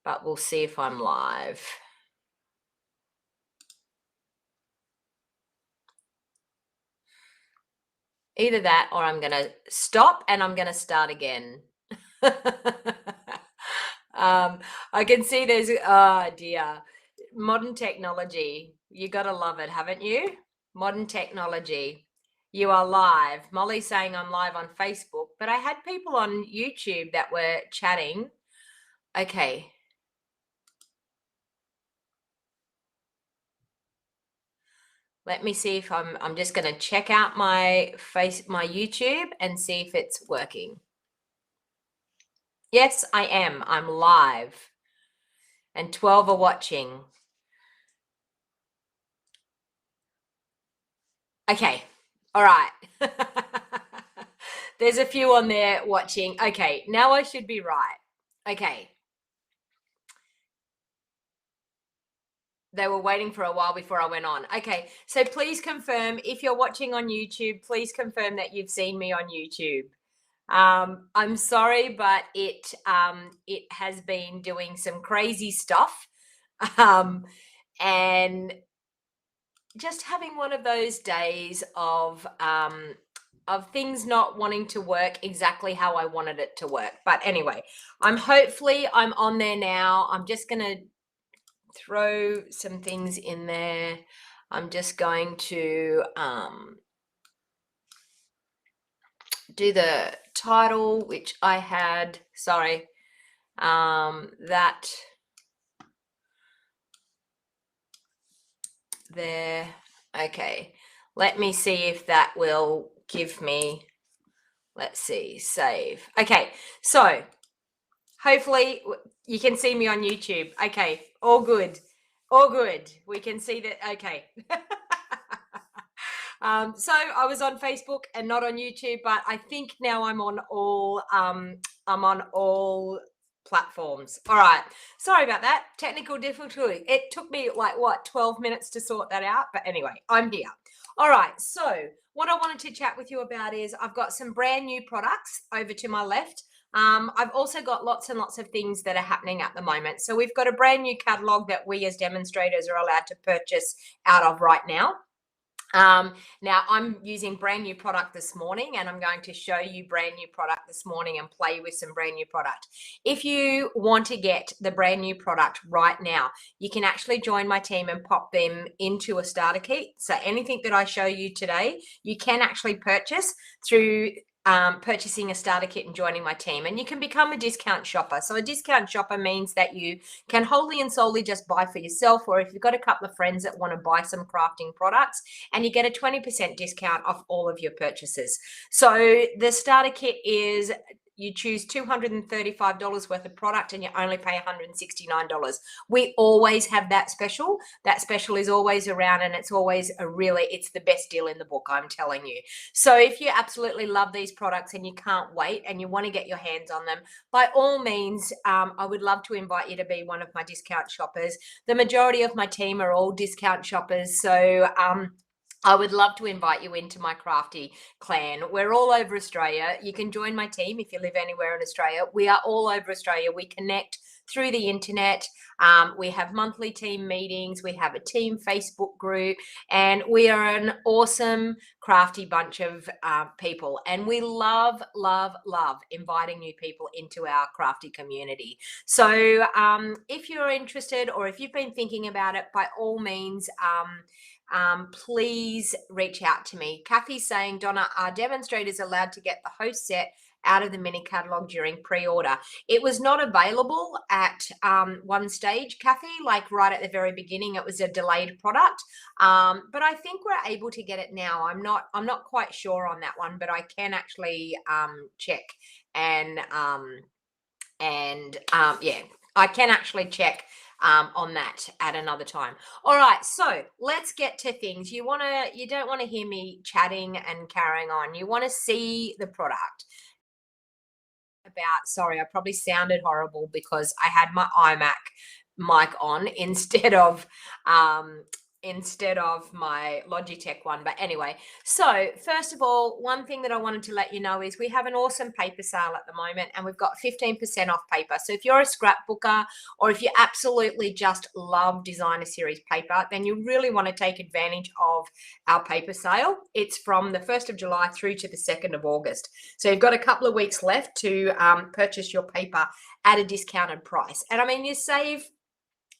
but we'll see if I'm live. Either that or I'm going to stop and I'm going to start again. I can see there's, oh dear, modern technology. You got to love it, haven't you? Modern technology. You are live. Molly's saying I'm live on Facebook, but I had people on YouTube that were chatting. Okay. Let me see if I'm just going to check out my YouTube and see if it's working. Yes, I am. I'm live. And 12 are watching. Okay. All right. There's a few on there watching. Okay. Now I should be right. Okay. They were waiting for a while before I went on. Okay. So please confirm if you're watching on YouTube, please confirm that you've seen me on YouTube. I'm sorry, but it has been doing some crazy stuff. And just having one of those days of things not wanting to work exactly how I wanted it to work. But anyway, I'm on there now. I'm just going to throw some things in there. I'm just going to do the title, which I had, sorry, that there. Okay, let me see if that will give me, let's see, save. Okay, so hopefully you can see me on YouTube. Okay, all good. We can see that. Okay. So I was on Facebook and not on YouTube, but I think now I'm on all platforms. All right. Sorry about that. Technical difficulty. It took me like 12 minutes to sort that out. But anyway, I'm here. All right. So what I wanted to chat with you about is I've got some brand new products over to my left. I've also got lots and lots of things that are happening at the moment. So we've got a brand new catalog that we as demonstrators are allowed to purchase out of right now. Now I'm using brand new product this morning, and I'm going to show you brand new product this morning and play with some brand new product. If you want to get the brand new product right now, you can actually join my team and pop them into a starter kit. So anything that I show you today, you can actually purchase through purchasing a starter kit and joining my team, and you can become a discount shopper. So a discount shopper means that you can wholly and solely just buy for yourself, or if you've got a couple of friends that want to buy some crafting products, and you get a 20% discount off all of your purchases. So the starter kit is, you choose $235 worth of product and you only pay $169. We always have that special. That special is always around, and it's always it's the best deal in the book, I'm telling you. So if you absolutely love these products and you can't wait and you want to get your hands on them, by all means, I would love to invite you to be one of my discount shoppers. The majority of my team are all discount shoppers. So I would love to invite you into my crafty clan. We're all over Australia. You can join my team if you live anywhere in Australia. We are all over Australia. We connect through the internet. We have monthly team meetings. We have a team Facebook group, and we are an awesome crafty bunch of people. And we love, love, love inviting new people into our crafty community. So if you're interested, or if you've been thinking about it, by all means, please reach out to me. Kathy's saying, Donna, are demonstrators allowed to get the host set out of the mini catalog during pre-order? It was not available at one stage, Kathy, like right at the very beginning. It was a delayed product, but I think we're able to get it now. I'm not quite sure on that one, but I can actually check and yeah, I can actually check on that at another time. All right, so let's get to things. You don't want to hear me chatting and carrying on. You want to see the product. Sorry, I probably sounded horrible because I had my iMac mic on instead of instead of my Logitech one. But anyway, so first of all, one thing that I wanted to let you know is we have an awesome paper sale at the moment, and we've got 15% off paper. So if you're a scrapbooker, or if you absolutely just love designer series paper, then you really want to take advantage of our paper sale. It's from the 1st of July through to the 2nd of August. So you've got a couple of weeks left to purchase your paper at a discounted price. And I mean, you save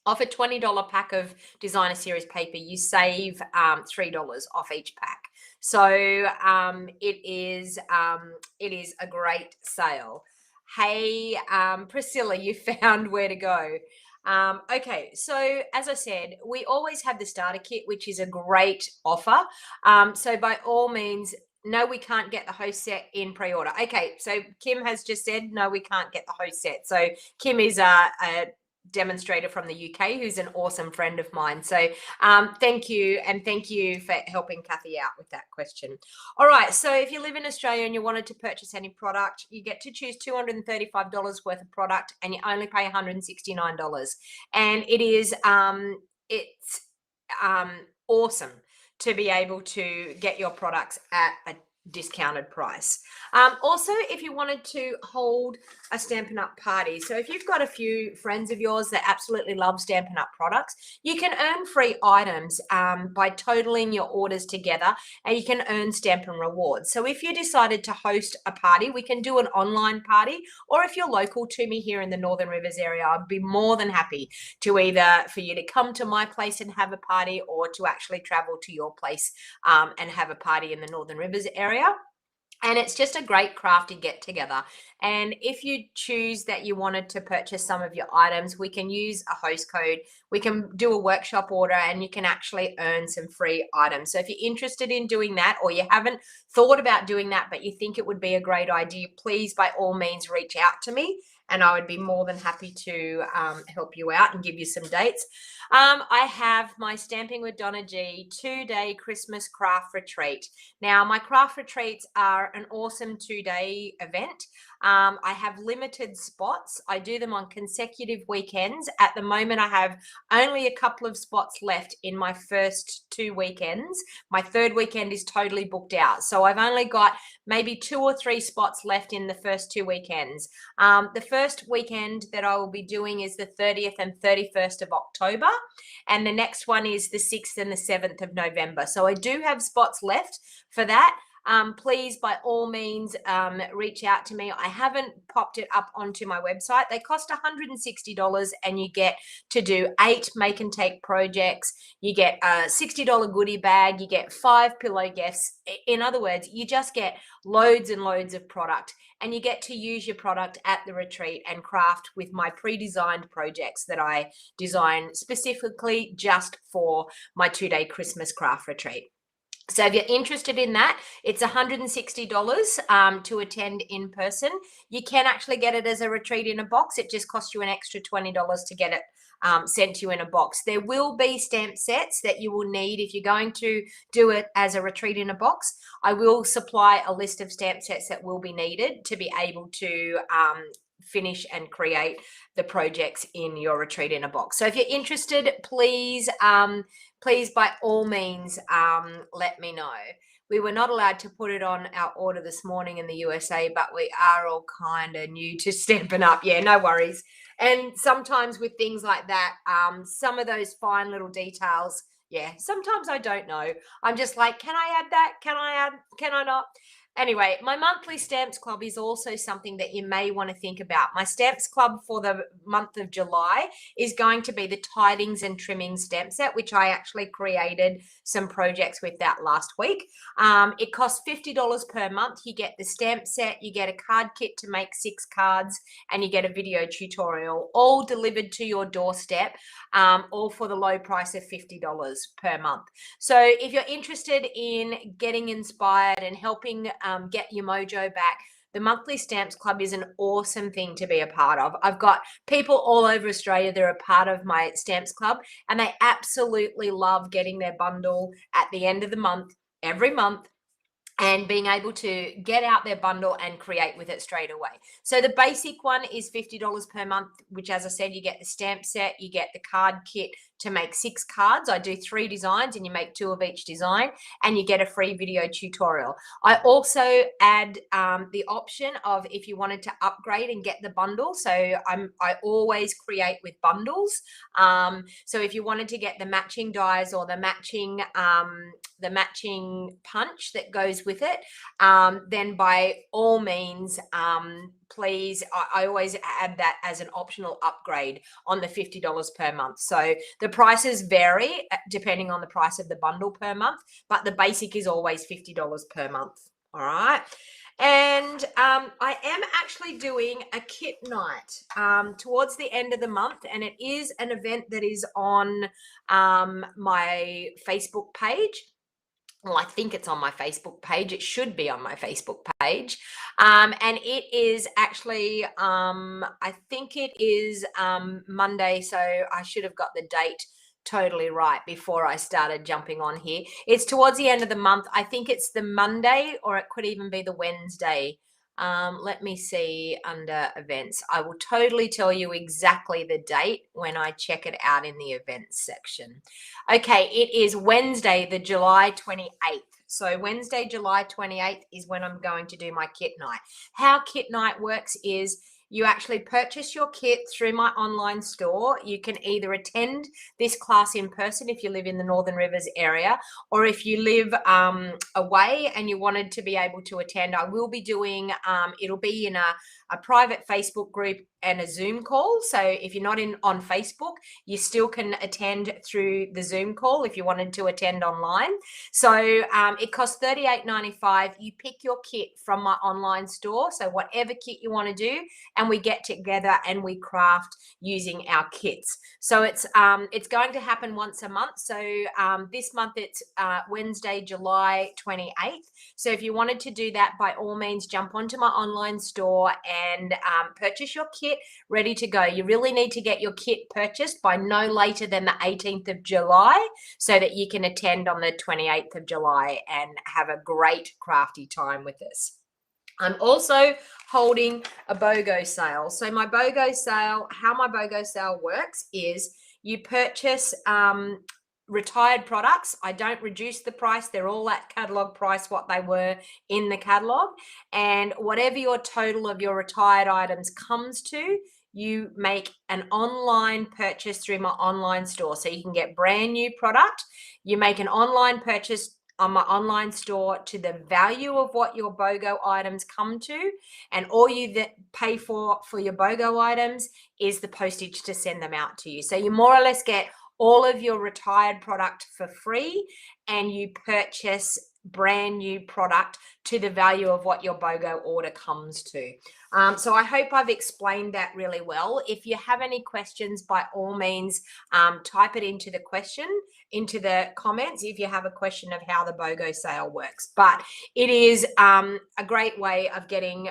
off a $20 pack of designer series paper, you save $3 off each pack. So it is a great sale. Hey, Priscilla, you found where to go. Okay, so as I said, we always have the starter kit, which is a great offer. So by all means, no, we can't get the host set in pre-order. Okay, so Kim has just said, no, we can't get the host set. So Kim is a demonstrator from the UK who's an awesome friend of mine. So thank you, and thank you for helping Kathy out with that question. All right, so if you live in Australia and you wanted to purchase any product, you get to choose $235 worth of product, and you only pay $169. And it is it's awesome to be able to get your products at a discounted price. Also, if you wanted to hold a Stampin' Up party, so if you've got a few friends of yours that absolutely love Stampin' Up products, you can earn free items by totaling your orders together, and you can earn Stampin' rewards. So if you decided to host a party, we can do an online party, or if you're local to me here in the Northern Rivers area, I'd be more than happy to either for you to come to my place and have a party, or to actually travel to your place and have a party in the Northern Rivers area. And it's just a great crafty get together. And if you choose that you wanted to purchase some of your items, we can use a host code. We can do a workshop order, and you can actually earn some free items. So if you're interested in doing that, or you haven't thought about doing that, but you think it would be a great idea, please, by all means, reach out to me, and I would be more than happy to help you out and give you some dates. I have my Stamping with DonnaG 2-day Christmas craft retreat. Now, my craft retreats are an awesome 2-day event. I have limited spots. I do them on consecutive weekends. At the moment, I have only a couple of spots left in my first 2 weekends. My third weekend is totally booked out. So I've only got maybe 2 or 3 spots left in the first 2 weekends. The first weekend that I will be doing is the 30th and 31st of October. And the next one is the 6th and the 7th of November. So I do have spots left for that. Please, by all means, reach out to me. I haven't popped it up onto my website. They cost $160, and you get to do 8 make and take projects. You get a $60 goodie bag. You get 5 pillow gifts. In other words, you just get loads and loads of product, and you get to use your product at the retreat and craft with my pre-designed projects that I design specifically just for my 2-day Christmas craft retreat. So if you're interested in that, it's $160 to attend in person. You can actually get it as a retreat in a box. It just costs you an extra $20 to get it sent to you in a box. There will be stamp sets that you will need if you're going to do it as a retreat in a box. I will supply a list of stamp sets that will be needed to be able to finish and create the projects in your retreat in a box. So if you're interested, please by all means let me know. We were not allowed to put it on our order this morning in the USA, but we are all kind of new to Stampin' Up. Yeah, no worries. And sometimes with things like that, some of those fine little details, yeah, sometimes I don't know. I'm just like, can I add that? Can I not? Anyway, my monthly Stamps Club is also something that you may want to think about. My Stamps Club for the month of July is going to be the Tidings and Trimmings stamp set, which I actually created some projects with that last week. It costs $50 per month. You get the stamp set, you get a card kit to make 6 cards, and you get a video tutorial, all delivered to your doorstep, all for the low price of $50 per month. So if you're interested in getting inspired and helping get your mojo back, the monthly Stamps Club is an awesome thing to be a part of. I've got people all over Australia that are a part of my Stamps Club, and they absolutely love getting their bundle at the end of the month, every month, and being able to get out their bundle and create with it straight away. So the basic one is $50 per month, which, as I said, you get the stamp set, you get the card kit to make 6 cards. I do 3 designs and you make 2 of each design and you get a free video tutorial. I also add the option of if you wanted to upgrade and get the bundle. So I always create with bundles. So if you wanted to get the matching dies or the matching punch that goes with it, then by all means, please, I always add that as an optional upgrade on the $50 per month. So the prices vary depending on the price of the bundle per month, but the basic is always $50 per month. All right. And I am actually doing a kit night towards the end of the month, and it is an event that is on my Facebook page. Well, I think it's on my Facebook page. It should be on my Facebook page. And it is actually, I think it is Monday. So I should have got the date totally right before I started jumping on here. It's towards the end of the month. I think it's the Monday, or it could even be the Wednesday. Let me see under events. I will totally tell you exactly the date when I check it out in the events section. Okay, it is Wednesday, the July 28th. So Wednesday, July 28th is when I'm going to do my kit night. How kit night works is you actually purchase your kit through my online store. You can either attend this class in person if you live in the Northern Rivers area, or if you live away and you wanted to be able to attend, I will be doing, it'll be in a private Facebook group and a Zoom call. So if you're not on Facebook, you still can attend through the Zoom call if you wanted to attend online. So it costs $38.95. You pick your kit from my online store. So whatever kit you want to do, and we get together and we craft using our kits. So it's going to happen once a month. So this month it's Wednesday, July 28th. So if you wanted to do that, by all means, jump onto my online store and purchase your kit ready to go. You really need to get your kit purchased by no later than the 18th of July so that you can attend on the 28th of July and have a great crafty time with us. I'm also holding a BOGO sale. So my BOGO sale, how my BOGO sale works is you purchase retired products. I don't reduce the price. They're all at catalog price, what they were in the catalog. And whatever your total of your retired items comes to, you make an online purchase through my online store. So you can get brand new product. You make an online purchase on my online store to the value of what your BOGO items come to, and all you that pay for your BOGO items is the postage to send them out to you. So you more or less get all of your retired product for free, and you purchase brand new product to the value of what your BOGO order comes to. So I hope I've explained that really well. If you have any questions, by all means, type it into the comments if you have a question of how the BOGO sale works. But it is a great way of getting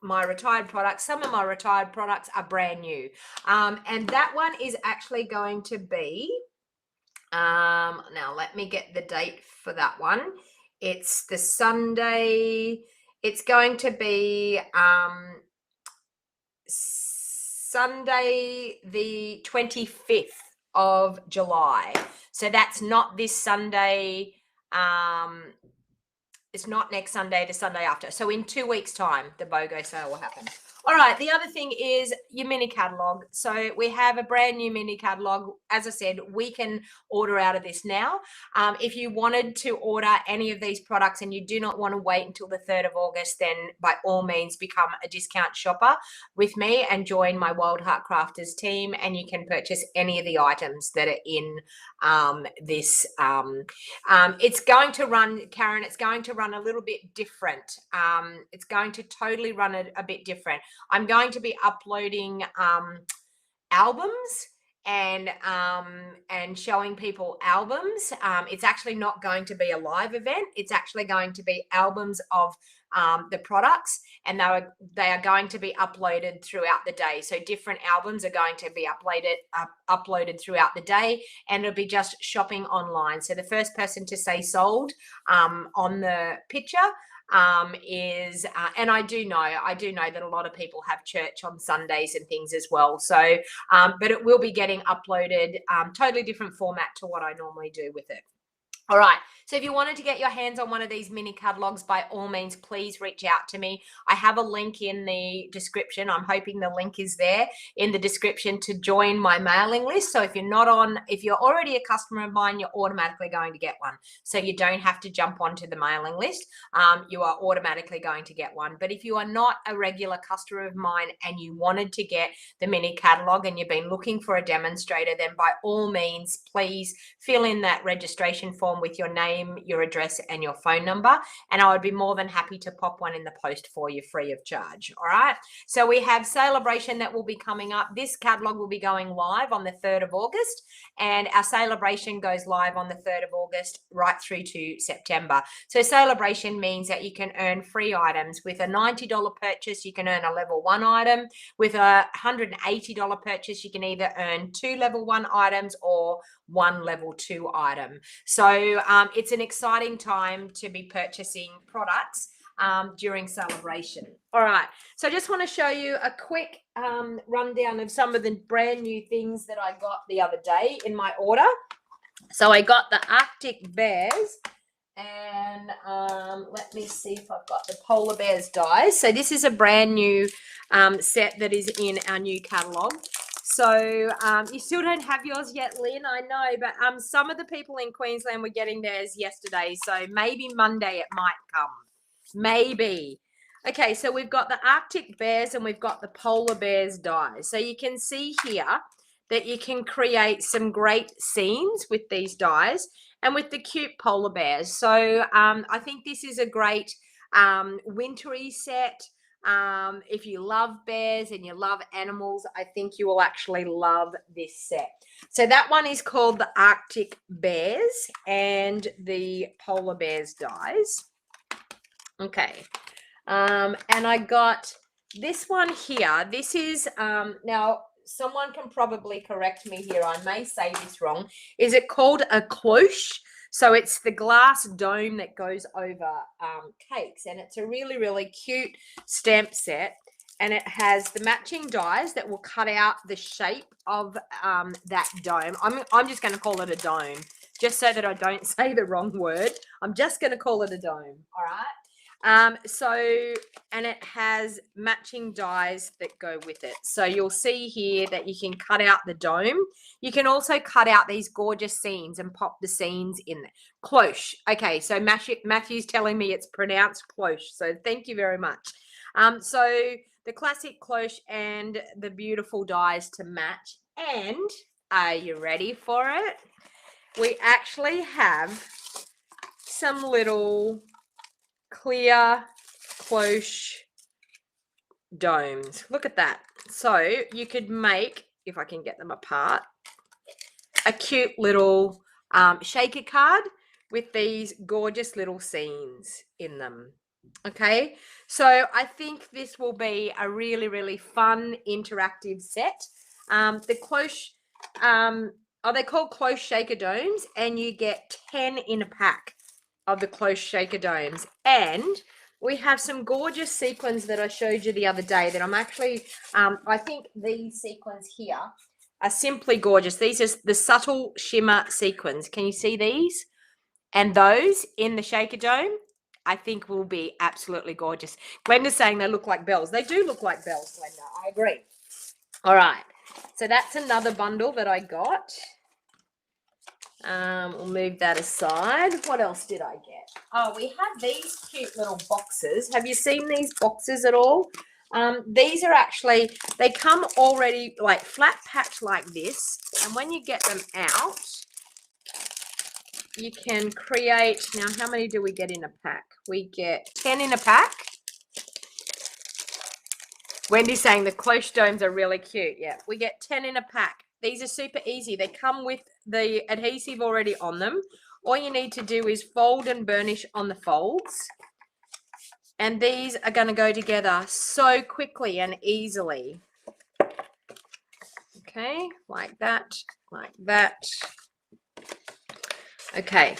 my retired products. Some of my retired products are brand new. And that one is actually going to be, now let me get the date for that one. It's the Sunday. It's going to be Sunday, the 25th of July. So that's not this Sunday. It's not next Sunday, the Sunday after. So in 2 weeks' time, the BOGO sale will happen. All right, the other thing is your mini catalog. So we have a brand new mini catalog. As I said, we can order out of this now. If you wanted to order any of these products and you do not want to wait until the 3rd of August, then by all means become a discount shopper with me and join my Wild Heart Crafters team, and you can purchase any of the items that are in this. It's going to run, Karen, it's going to run a little bit different. It's going to totally run a bit different. I'm going to be uploading albums and showing people albums. It's actually not going to be a live event. It's actually going to be albums of the products, and they are going to be uploaded throughout the day. So different albums are going to be uploaded throughout the day, and it'll be just shopping online. So the first person to say sold on the picture and I do know that a lot of people have church on Sundays and things as well. So, but it will be getting uploaded, totally different format to what I normally do with it. All right. So if you wanted to get your hands on one of these mini catalogs, by all means, please reach out to me. I have a link in the description. I'm hoping the link is there in the description to join my mailing list. So if you're already a customer of mine, you're automatically going to get one. So you don't have to jump onto the mailing list. You are automatically going to get one. But if you are not a regular customer of mine and you wanted to get the mini catalog and you've been looking for a demonstrator, then by all means, please fill in that registration form with your name, your address, and your phone number, and I would be more than happy to pop one in the post for you free of charge. All right. So we have Celebration that will be coming up. This catalog will be going live on the 3rd of August, and our Celebration goes live on the 3rd of August right through to September. So Celebration means that you can earn free items. With a $90 purchase, you can earn a level 1 item. With a $180 purchase, you can either earn 2 level 1 items or 1 level 2 item. So it's an exciting time to be purchasing products during Celebration. All right. So I just want to show you a quick rundown of some of the brand new things that I got the other day in my order. So I got the Arctic Bears, and let me see if I've got the Polar Bears dies. So this is a brand new set that is in our new catalog. So you still don't have yours yet, Lynn, I know, but some of the people in Queensland were getting theirs yesterday, so maybe Monday it might come. Maybe. Okay, so we've got the Arctic Bears and we've got the Polar Bears dies. So you can see here that you can create some great scenes with these dies and with the cute polar bears. So I think this is a great wintry set. If you love bears and you love animals, I think you will actually love this set. So that one is called the Arctic Bears and the Polar Bears dies. Okay. And I got this one here. This is, now someone can probably correct me here. I may say this wrong. Is it called a cloche? So it's the glass dome that goes over cakes, and it's a really, really cute stamp set, and it has the matching dies that will cut out the shape of that dome. I'm just going to call it a dome, just so that I don't say the wrong word. I'm just going to call it a dome, all right? And it has matching dies that go with it. So you'll see here that you can cut out the dome. You can also cut out these gorgeous scenes and pop the scenes in there. Cloche. Okay, so Matthew's telling me it's pronounced cloche. So thank you very much. So the classic cloche and the beautiful dies to match. And are you ready for it? We actually have some little clear cloche domes. Look at that. So you could make, if I can get them apart, a cute little shaker card with these gorgeous little scenes in them. Okay, so I think this will be a really, really fun interactive set. The cloche, they called cloche shaker domes, and you get 10 in a pack of the cloche shaker domes. And we have some gorgeous sequins that I showed you the other day that I'm actually, I think these sequins here are simply gorgeous. These are the subtle shimmer sequins. Can you see these? And those in the shaker dome, I think will be absolutely gorgeous. Glenda's saying they look like bells. They do look like bells, Glenda. I agree. All right. So that's another bundle that I got. We'll move that aside. What else did I get? Oh, we have these cute little boxes. Have you seen these boxes at all? These are actually, they come already like flat packed like this. And when you get them out, you can create, now how many do we get in a pack? We get 10 in a pack. Wendy's saying the cloche domes are really cute. Yeah, we get 10 in a pack. These are super easy. They come with the adhesive already on them. All you need to do is fold and burnish on the folds. And these are going to go together so quickly and easily. Okay, like that, like that. Okay.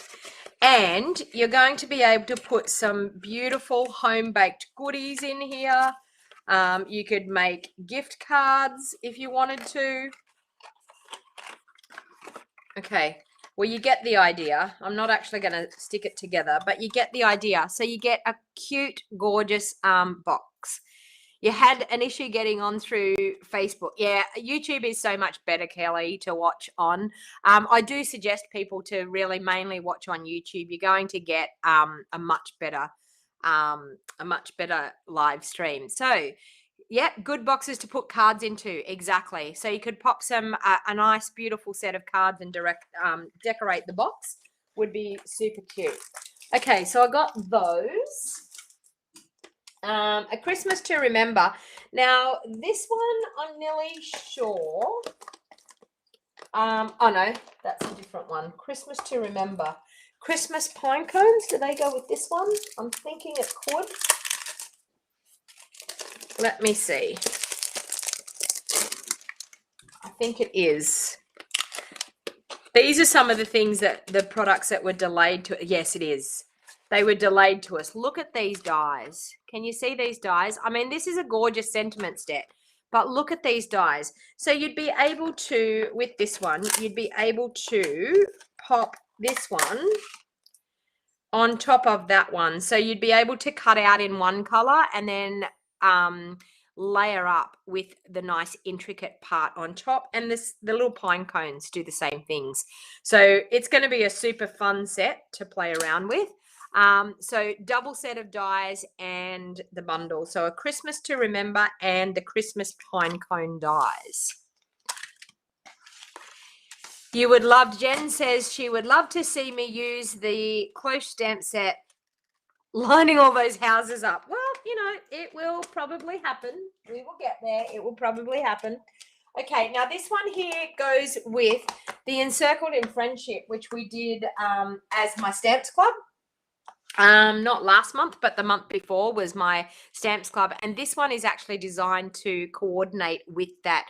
And you're going to be able to put some beautiful home-baked goodies in here. You could make gift cards if you wanted to. Okay, well, you get the idea. I'm not actually going to stick it together, but you get the idea. So you get a cute, gorgeous box. You had an issue getting on through Facebook. Yeah, YouTube is so much better, Kelly, to watch on. I do suggest people to really mainly watch on YouTube. You're going to get a much better live stream. So, yeah, good boxes to put cards into. Exactly. So you could pop some a nice, beautiful set of cards and decorate the box. Would be super cute. Okay, so I got those. A Christmas to Remember. Now, this one, I'm nearly sure. Oh, no, that's a different one. Christmas to Remember. Christmas pine cones. Do they go with this one? I'm thinking it could. Let me see. I think it is. These are some of the things that the products that were delayed to. Yes, it is. They were delayed to us. Look at these dies. Can you see these dies? I mean, this is a gorgeous sentiment set, but look at these dies. So you'd be able to, with this one, you'd be able to pop this one on top of that one. So you'd be able to cut out in one color and then layer up with the nice intricate part on top, and the little pine cones do the same things. So it's going to be a super fun set to play around with. So double set of dies and the bundle. So a Christmas to Remember and the Christmas pine cone dies. You would love, Jen says she would love to see me use the cloche stamp set lining all those houses up. Well, you know, it will probably happen. We will get there. It will probably happen. Okay, now this one here goes with the Encircled in Friendship, which we did as my Stamps Club. Not last month, but the month before was my Stamps Club. And this one is actually designed to coordinate with that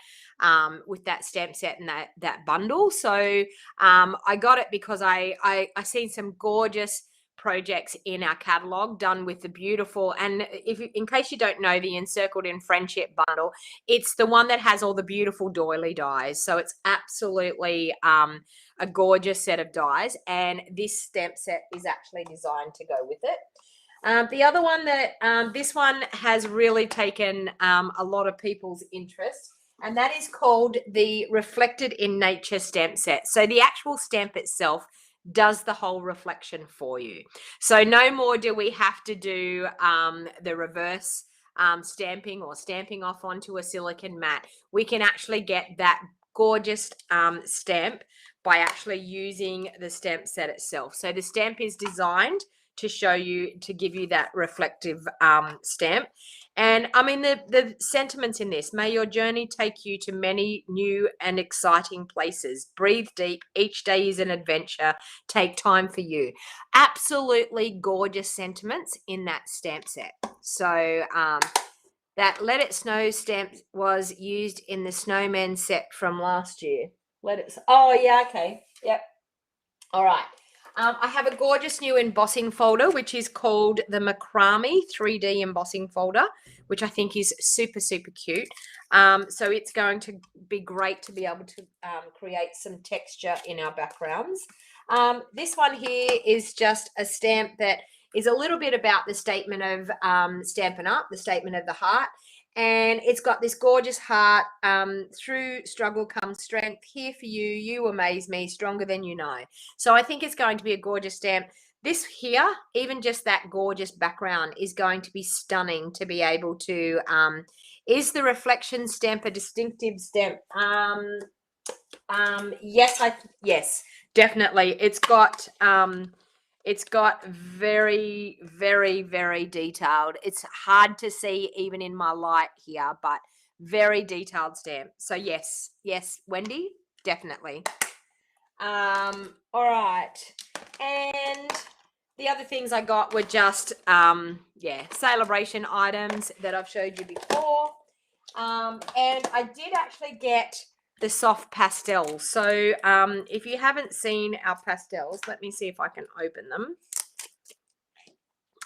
stamp set and that bundle. So I got it because I seen some gorgeous projects in our catalog done with the beautiful, and in case you don't know, the Encircled in Friendship bundle, it's the one that has all the beautiful doily dies. So it's absolutely a gorgeous set of dies, and this stamp set is actually designed to go with it. The other one that this one has really taken a lot of people's interest, and that is called the Reflected in Nature stamp set. So the actual stamp itself does the whole reflection for you. So no more do we have to do the reverse stamping or stamping off onto a silicone mat. We can actually get that gorgeous stamp by actually using the stamp set itself. So the stamp is designed to show you, to give you that reflective stamp. And I mean, the sentiments in this: may your journey take you to many new and exciting places. Breathe deep. Each day is an adventure. Take time for you. Absolutely gorgeous sentiments in that stamp set. So that Let It Snow stamp was used in the Snowman set from last year. Oh, yeah, okay. Yep. All right. I have a gorgeous new embossing folder, which is called the Macrame 3D embossing folder, which I think is super, super cute. So it's going to be great to be able to create some texture in our backgrounds. This one here is just a stamp that is a little bit about the statement of Stampin' Up, the statement of the heart. And it's got this gorgeous heart. Through struggle comes strength. Here for you. You amaze me. Stronger than you know. So I think it's going to be a gorgeous stamp. This here, even just that gorgeous background, is going to be stunning to be able to. Is the reflection stamp a distinctive stamp? Yes, definitely. It's got very, very, very detailed. It's hard to see even in my light here, but very detailed stamp. So yes, Wendy, definitely. All right. And the other things I got were just, celebration items that I've showed you before. And I did actually get the soft pastels. So if you haven't seen our pastels, let me see if I can open them.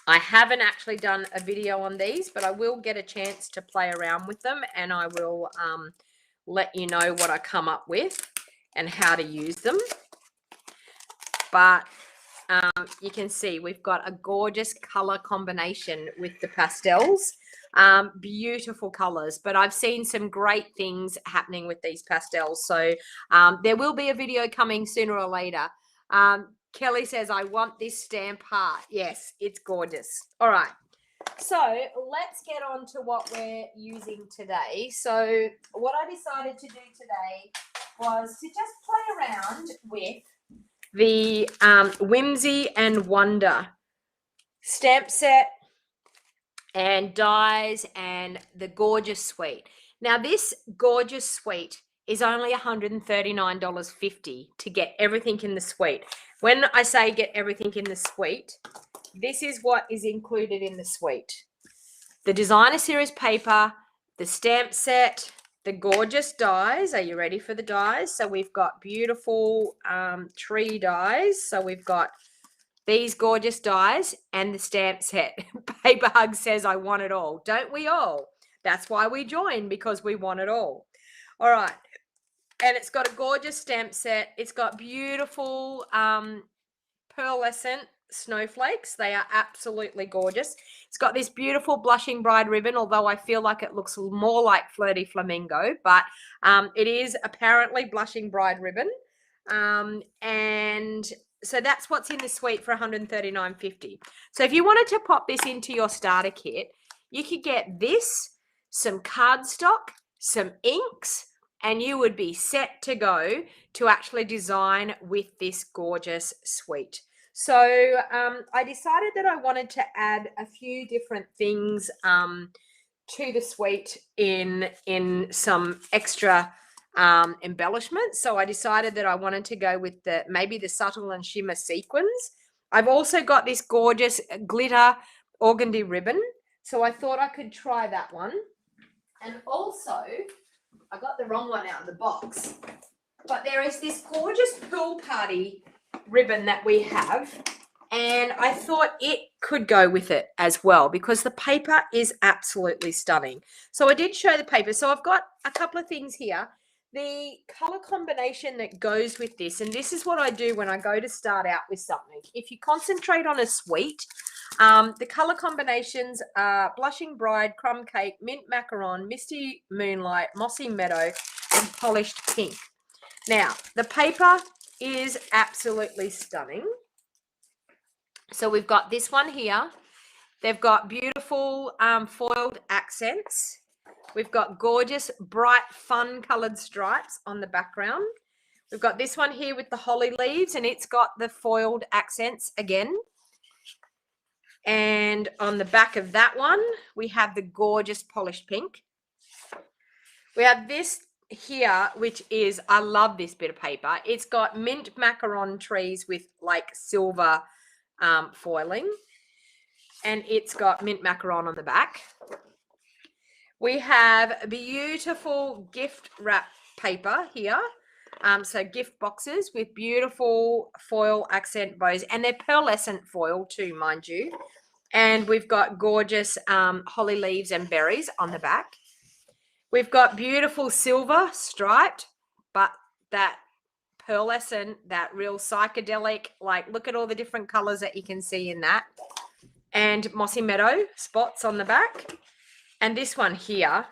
I haven't actually done a video on these, but I will get a chance to play around with them, and I will let you know what I come up with and how to use them. But you can see we've got a gorgeous color combination with the pastels. Beautiful colors, but I've seen some great things happening with these pastels. So there will be a video coming sooner or later. Kelly says, I want this stamp heart. Yes, it's gorgeous. All right. So let's get on to what we're using today. So what I decided to do today was to just play around with the Whimsy and Wonder stamp set and dies and the gorgeous suite. Now this gorgeous suite is only $139.50 to get everything in the suite. When I say get everything in the suite, this is what is included in the suite. The designer series paper, the stamp set, the gorgeous dies. Are you ready for the dies? So we've got beautiful tree dies. So we've got these gorgeous dies and the stamp set. Paper Hug says, I want it all. Don't we all? That's why we join, because we want it all. All right. And it's got a gorgeous stamp set. It's got beautiful pearlescent snowflakes. They are absolutely gorgeous. It's got this beautiful blushing bride ribbon, although I feel like it looks more like Flirty Flamingo, but it is apparently blushing bride ribbon. And so that's what's in the suite for $139.50. So if you wanted to pop this into your starter kit, you could get this, some cardstock, some inks, and you would be set to go to actually design with this gorgeous suite. So I decided that I wanted to add a few different things to the suite in some extra embellishments. So I decided that I wanted to go with maybe the subtle and shimmer sequins. I've also got this gorgeous glitter organdy ribbon, so I thought I could try that one. And also, I got the wrong one out of the box, but there is this gorgeous pool party ribbon that we have, and I thought it could go with it as well because the paper is absolutely stunning. So I did show the paper. So I've got a couple of things here. The color combination that goes with this, and this is what I do when I go to start out with something. If you concentrate on a suite, the color combinations are Blushing Bride, Crumb Cake, Mint Macaron, Misty Moonlight, Mossy Meadow, and Polished Pink. Now, the paper is absolutely stunning. So we've got this one here. They've got beautiful foiled accents. We've got gorgeous, bright, fun-coloured stripes on the background. We've got this one here with the holly leaves, and it's got the foiled accents again. And on the back of that one, we have the gorgeous polished pink. We have this here, which is, I love this bit of paper. It's got mint macaron trees with like silver foiling, and it's got mint macaron on the back. We have beautiful gift wrap paper here. So gift boxes with beautiful foil accent bows, and they're pearlescent foil too, mind you. And we've got gorgeous holly leaves and berries on the back. We've got beautiful silver striped, but that pearlescent, that real psychedelic, like look at all the different colors that you can see in that. And mossy meadow spots on the back. And this one here,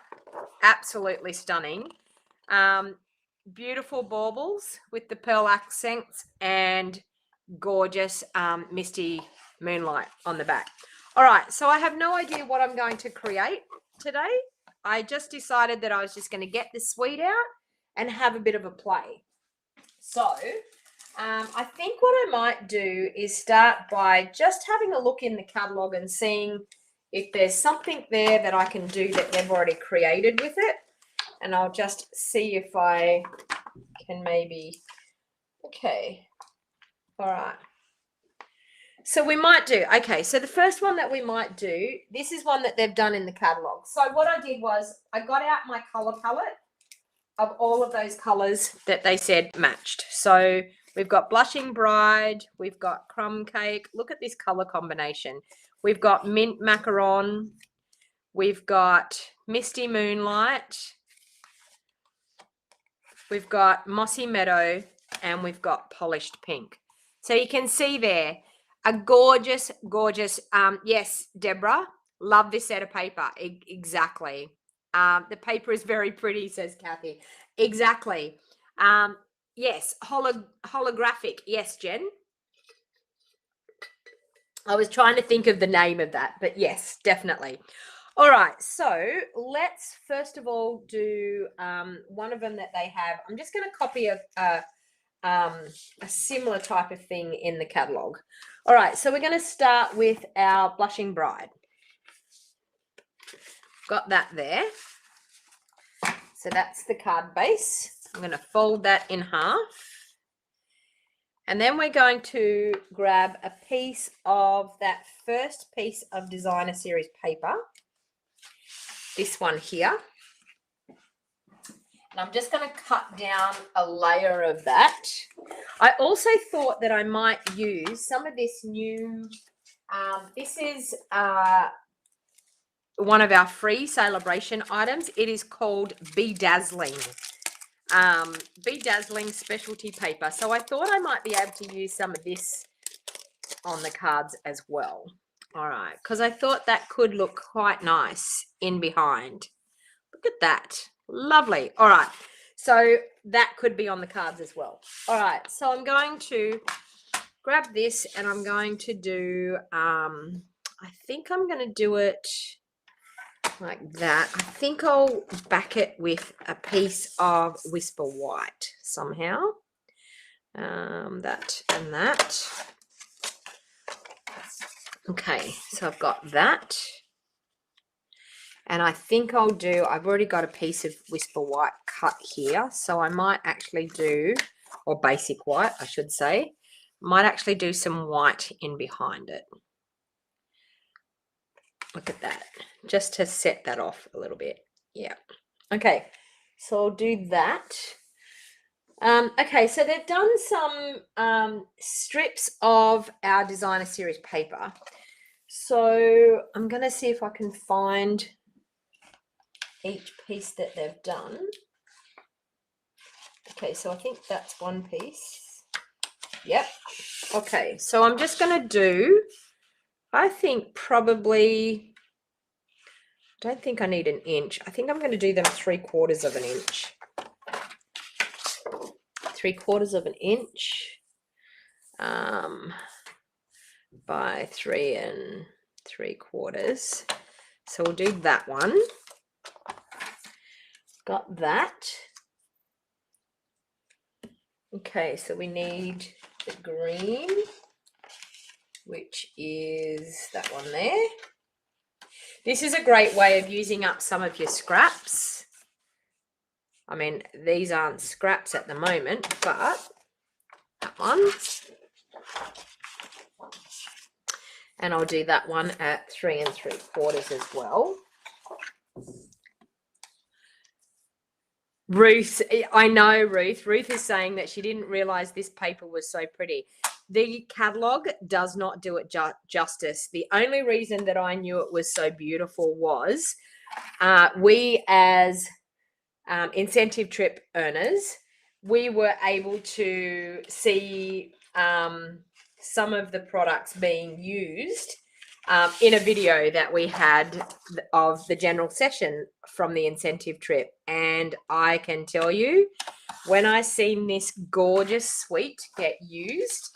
absolutely stunning. Beautiful baubles with the pearl accents and gorgeous misty moonlight on the back. All right, so I have no idea what I'm going to create today. I just decided that I was just going to get the suite out and have a bit of a play. So I think what I might do is start by just having a look in the catalogue and seeing if there's something there that I can do that they've already created with it. And I'll just see if I can maybe, okay, all right. So we might do, okay, so the first one that we might do, this is one that they've done in the catalogue. So what I did was I got out my colour palette of all of those colors that they said matched. So we've got Blushing Bride, we've got Crumb Cake. Look at this color combination. We've got Mint Macaron, we've got Misty Moonlight, we've got Mossy Meadow, and we've got Polished Pink. So you can see there a gorgeous, gorgeous, yes, Deborah, love this set of paper. Exactly. The paper is very pretty, says Kathy. Exactly. Yes, holographic. Yes, Jen. I was trying to think of the name of that, but yes, definitely. All right, so let's first of all do one of them that they have. I'm just going to copy a similar type of thing in the catalog. All right, so we're going to start with our Blushing Bride. Got that there. So that's the card base. I'm going to fold that in half. And then we're going to grab a piece of that first piece of Designer Series paper. This one here. And I'm just going to cut down a layer of that. I also thought that I might use some of this new, this is one of our free celebration items. It is called Bedazzling. Bedazzling specialty paper. So I thought I might be able to use some of this on the cards as well. All right, because I thought that could look quite nice in behind. Look at that. Lovely. All right, so that could be on the cards as well. All right, so I'm going to grab this and I'm going to do, I think I'm going to do it like that. I think I'll back it with a piece of Whisper White somehow. That and that. Okay, so I've got that. And I think I'll do, I've already got a piece of Whisper White cut here. So I might actually do, or basic white, I should say, might actually do some white in behind it. Look at that, just to set that off a little bit. Yeah. Okay, so I'll do that. Okay, so they've done some strips of our Designer Series paper. So I'm going to see if I can find each piece that they've done. Okay, so I think that's one piece. Yep. Okay, so I'm just going to do, I think probably, I don't think I need an inch. I think I'm going to do them 3/4 of an inch. 3/4 of an inch by 3 3/4. So we'll do that one. Got that. Okay, so we need the green, which is that one there. This is a great way of using up some of your scraps. I mean, these aren't scraps at the moment, but that one. And I'll do that one at 3 3/4 as well. Ruth, I know Ruth. Ruth is saying that she didn't realize this paper was so pretty. The catalog does not do it justice. The only reason that I knew it was so beautiful was we as incentive trip earners, we were able to see some of the products being used in a video that we had of the general session from the incentive trip. And I can tell you, when I seen this gorgeous suite get used,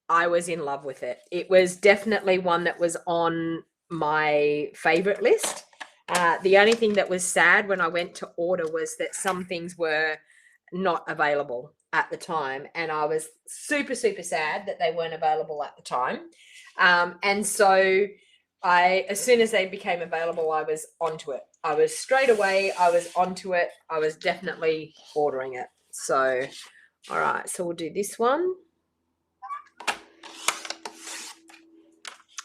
I was in love with it. It was definitely one that was on my favorite list. The only thing that was sad when I went to order was that some things were not available at the time. And I was super, super sad that they weren't available at the time. And so as soon as they became available, I was onto it. I was straight away, I was onto it. I was definitely ordering it. So, all right, so we'll do this one.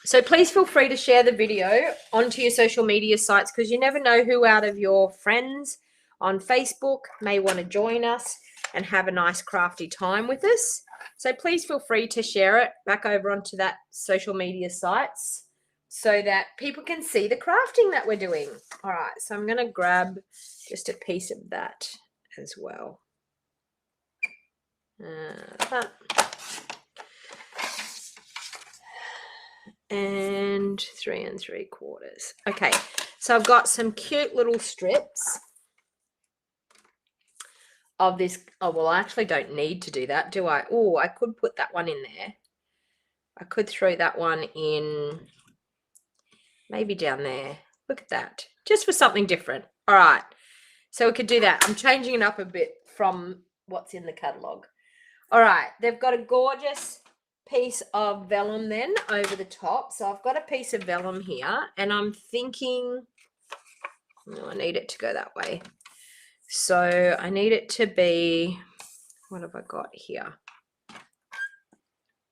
So please feel free to share the video onto your social media sites, because you never know who out of your friends on Facebook may want to join us and have a nice crafty time with us. So please feel free to share it back over onto that social media sites so that people can see the crafting that we're doing. All right, so I'm going to grab just a piece of that as well. That. And 3 3/4. Okay, so I've got some cute little strips of this. Oh, well, I actually don't need to do that, do I? Oh, I could put that one in there. I could throw that one in maybe down there. Look at that, just for something different. All right, so we could do that. I'm changing it up a bit from what's in the catalogue. All right, they've got a gorgeous piece of vellum then over the top. So I've got a piece of vellum here, and I'm thinking, I need it to go that way. So I need it to be, what have I got here?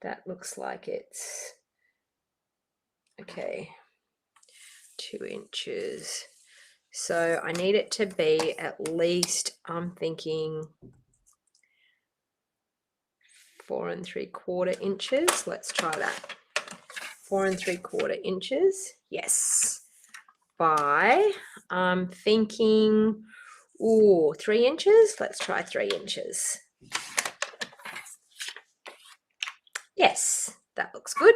That looks like it's, okay, 2 inches. So I need it to be at least, I'm thinking 4 3/4 inches. Let's try that. 4 3/4 inches. Yes. By, I'm thinking, 3 inches. Let's try 3 inches. Yes, that looks good.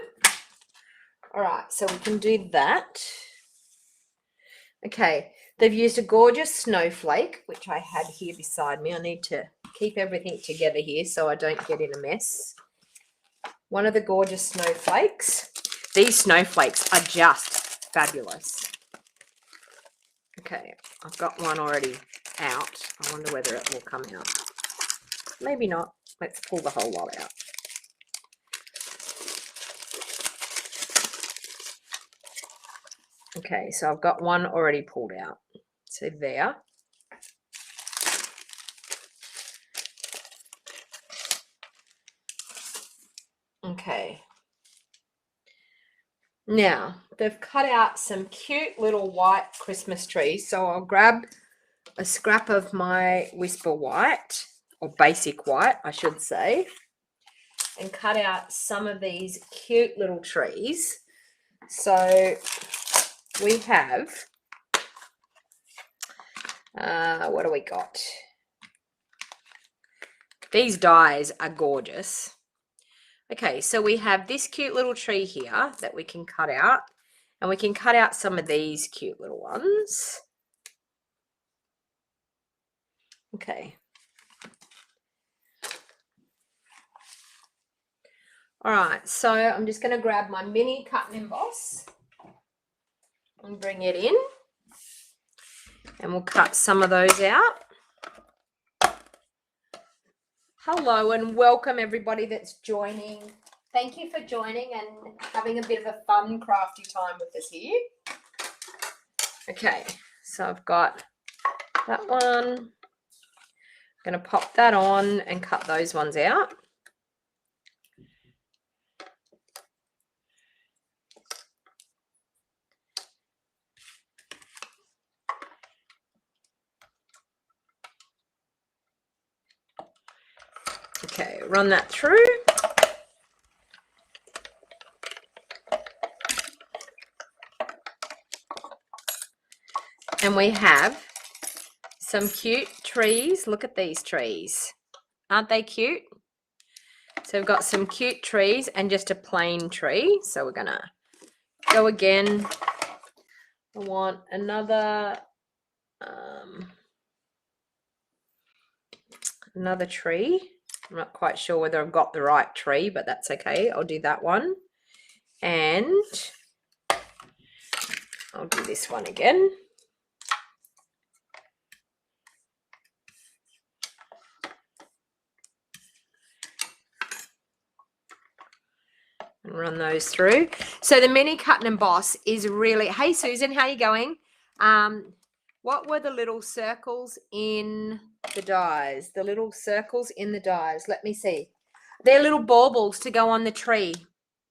All right, so we can do that. Okay, they've used a gorgeous snowflake, which I had here beside me. I need to keep everything together here so I don't get in a mess. One of the gorgeous snowflakes. These snowflakes are just fabulous. Okay, I've got one already out. I wonder whether it will come out. Maybe not. Let's pull the whole lot out. Okay, so I've got one already pulled out. So there. Okay. Now, they've cut out some cute little white Christmas trees. So I'll grab a scrap of my Whisper White, or basic white, I should say, and cut out some of these cute little trees. So we have, what do we got? These dies are gorgeous. Okay, so we have this cute little tree here that we can cut out, and we can cut out some of these cute little ones. Okay. All right, so I'm just going to grab my mini cut and emboss and bring it in, and we'll cut some of those out. Hello and welcome everybody that's joining. Thank you for joining and having a bit of a fun crafty time with us here. Okay, so I've got that one. I'm going to pop that on and cut those ones out. Okay, run that through. And we have some cute trees. Look at these trees. Aren't they cute? So we've got some cute trees and just a plain tree. So we're going to go again. I want another tree. I'm not quite sure whether I've got the right tree, but that's okay. I'll do that one. And I'll do this one again. And run those through. So the mini cut and emboss is really, hey Susan, how are you going? What were the little circles in the dies? The little circles in the dies. Let me see. They're little baubles to go on the tree.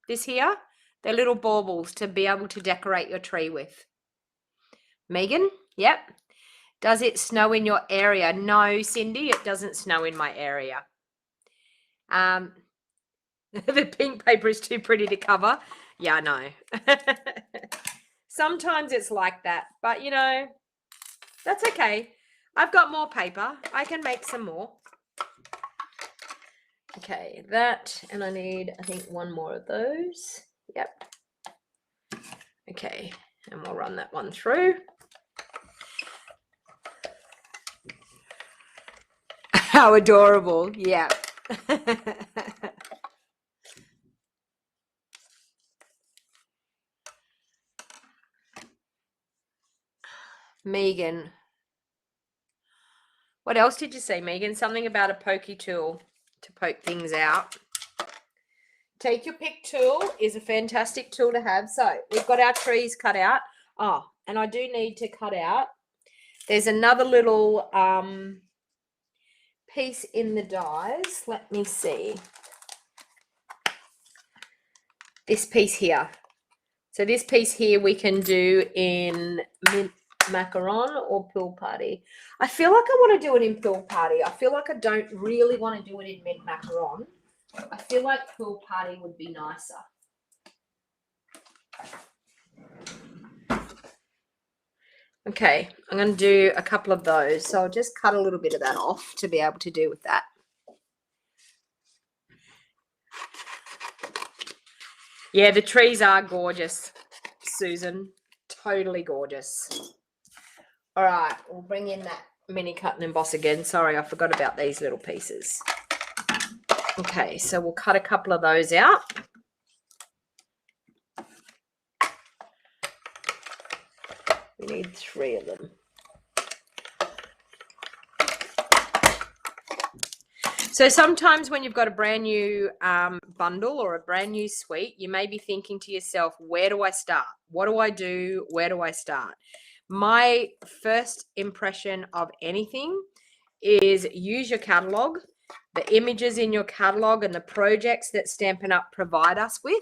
This here, they're little baubles to be able to decorate your tree with. Megan, yep. Does it snow in your area? No, Cindy, it doesn't snow in my area. The pink paper is too pretty to cover. Yeah, I know. Sometimes it's like that, but you know, that's okay. I've got more paper. I can make some more. Okay, that, and I need, I think, one more of those. Yep. Okay, and we'll run that one through. How adorable. Yeah. Megan. What else did you say, Megan? Something about a pokey tool to poke things out. Take your pick tool is a fantastic tool to have. So we've got our trees cut out. Oh, and I do need to cut out. There's another little piece in the dies. Let me see. This piece here. So this piece here we can do in mint macaron or pool party. I feel like I want to do it in pool party. I feel like I don't really want to do it in mint macaron. I feel like pool party would be nicer. Okay, I'm going to do a couple of those. So I'll just cut a little bit of that off to be able to do with that. Yeah, the trees are gorgeous, Susan. Totally gorgeous. All right, we'll bring in that mini cut and emboss again. Sorry, I forgot about these little pieces. Okay, so we'll cut a couple of those out. We need 3 of them. So sometimes when you've got a brand new bundle or a brand new suite, you may be thinking to yourself, where do I start? What do I do? Where do I start? My first impression of anything is use your catalog. The images in your catalog and the projects that Stampin' Up! Provide us with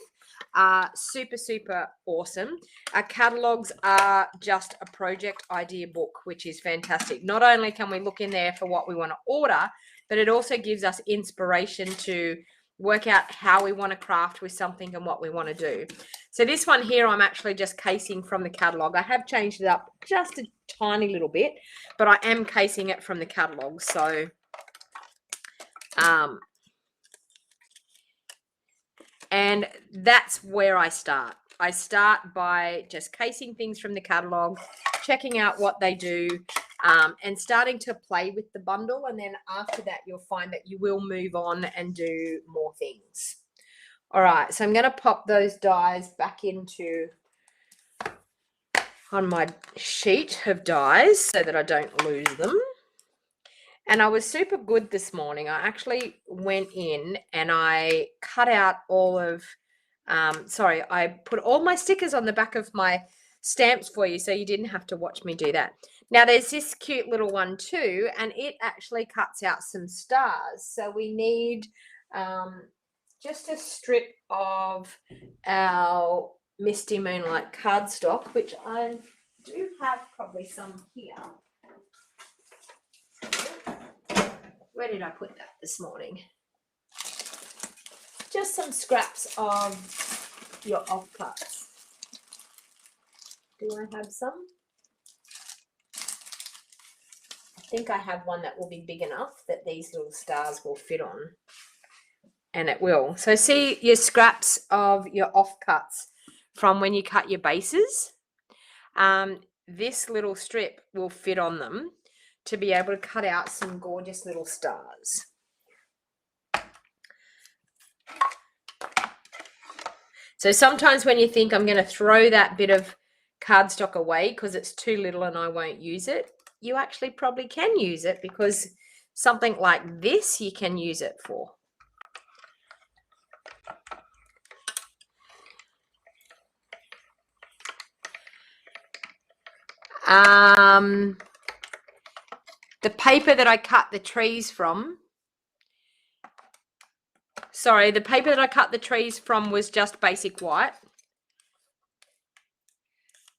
are super, super awesome. Our catalogs are just a project idea book, which is fantastic. Not only can we look in there for what we want to order, but it also gives us inspiration to work out how we want to craft with something and what we want to do. So this one here, I'm actually just casing from the catalog. I have changed it up just a tiny little bit, but I am casing it from the catalog. So and that's where I start. I start by just casing things from the catalog, checking out what they do, and starting to play with the bundle. And then after that, you'll find that you will move on and do more things. All right, so I'm going to pop those dies back into on my sheet of dies so that I don't lose them. And I was super good this morning. I actually went in and I cut out all of, I put all my stickers on the back of my stamps for you so you didn't have to watch me do that. Now there's this cute little one too, and it actually cuts out some stars. So we need just a strip of our Misty Moonlight cardstock, which I do have probably some here. Where did I put that this morning? Just some scraps of your offcuts. Do I have some? I think I have one that will be big enough that these little stars will fit on. And it will. So see your scraps of your offcuts from when you cut your bases. This little strip will fit on them to be able to cut out some gorgeous little stars. So sometimes when you think I'm going to throw that bit of cardstock away because it's too little and I won't use it, you actually probably can use it, because something like this you can use it for. The paper that I cut the trees from, the paper that I cut the trees from was just basic white.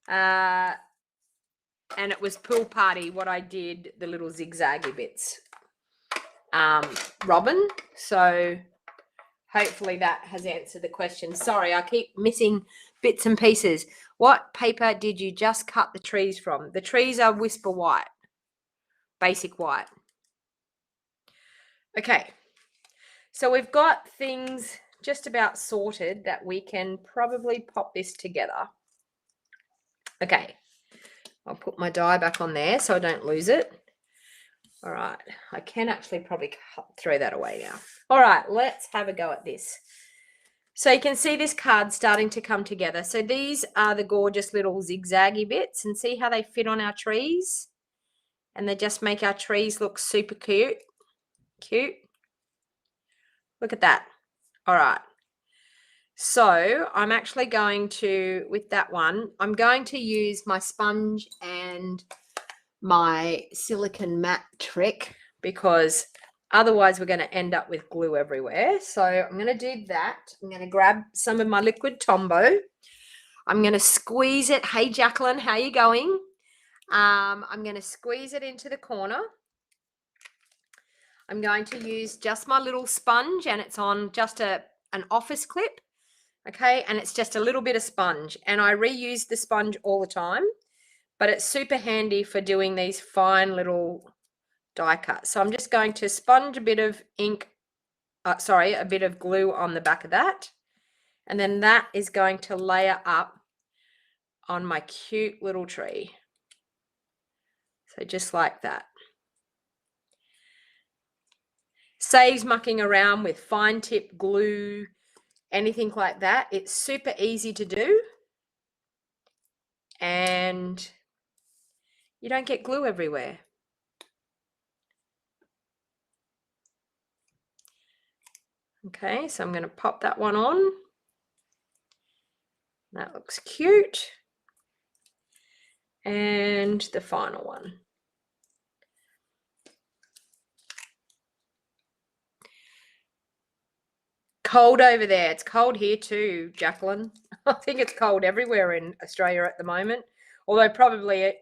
And and it was pool party what I did, the little zigzaggy bits, Robin. So hopefully that has answered the question. Sorry, I keep missing bits and pieces. What paper did you just cut the trees from? The trees are Whisper White, basic white. Okay, so we've got things just about sorted that we can probably pop this together. Okay, I'll put my die back on there so I don't lose it. All right, I can actually probably throw that away now. All right, let's have a go at this. So you can see this card starting to come together. So these are the gorgeous little zigzaggy bits, and see how they fit on our trees? And they just make our trees look super cute. Cute. Look at that. All right. So I'm actually going to, with that one, I'm going to use my sponge and my silicone matte trick, because otherwise we're going to end up with glue everywhere. So I'm going to do that. I'm going to grab some of my liquid Tombow. I'm going to squeeze it. Hey, Jacqueline, how you going? I'm going to squeeze it into the corner. I'm going to use just my little sponge, and it's on just an office clip. Okay, and it's just a little bit of sponge, and I reuse the sponge all the time, but it's super handy for doing these fine little die cuts. So I'm just going to sponge a bit of ink, a bit of glue on the back of that, and then that is going to layer up on my cute little tree. So just like that. Saves mucking around with fine tip glue, anything like that. It's super easy to do, and you don't get glue everywhere. Okay, so I'm going to pop that one on. That looks cute. And the final one. Cold over there. It's cold here too, Jacqueline. I think it's cold everywhere in Australia at the moment. Although probably it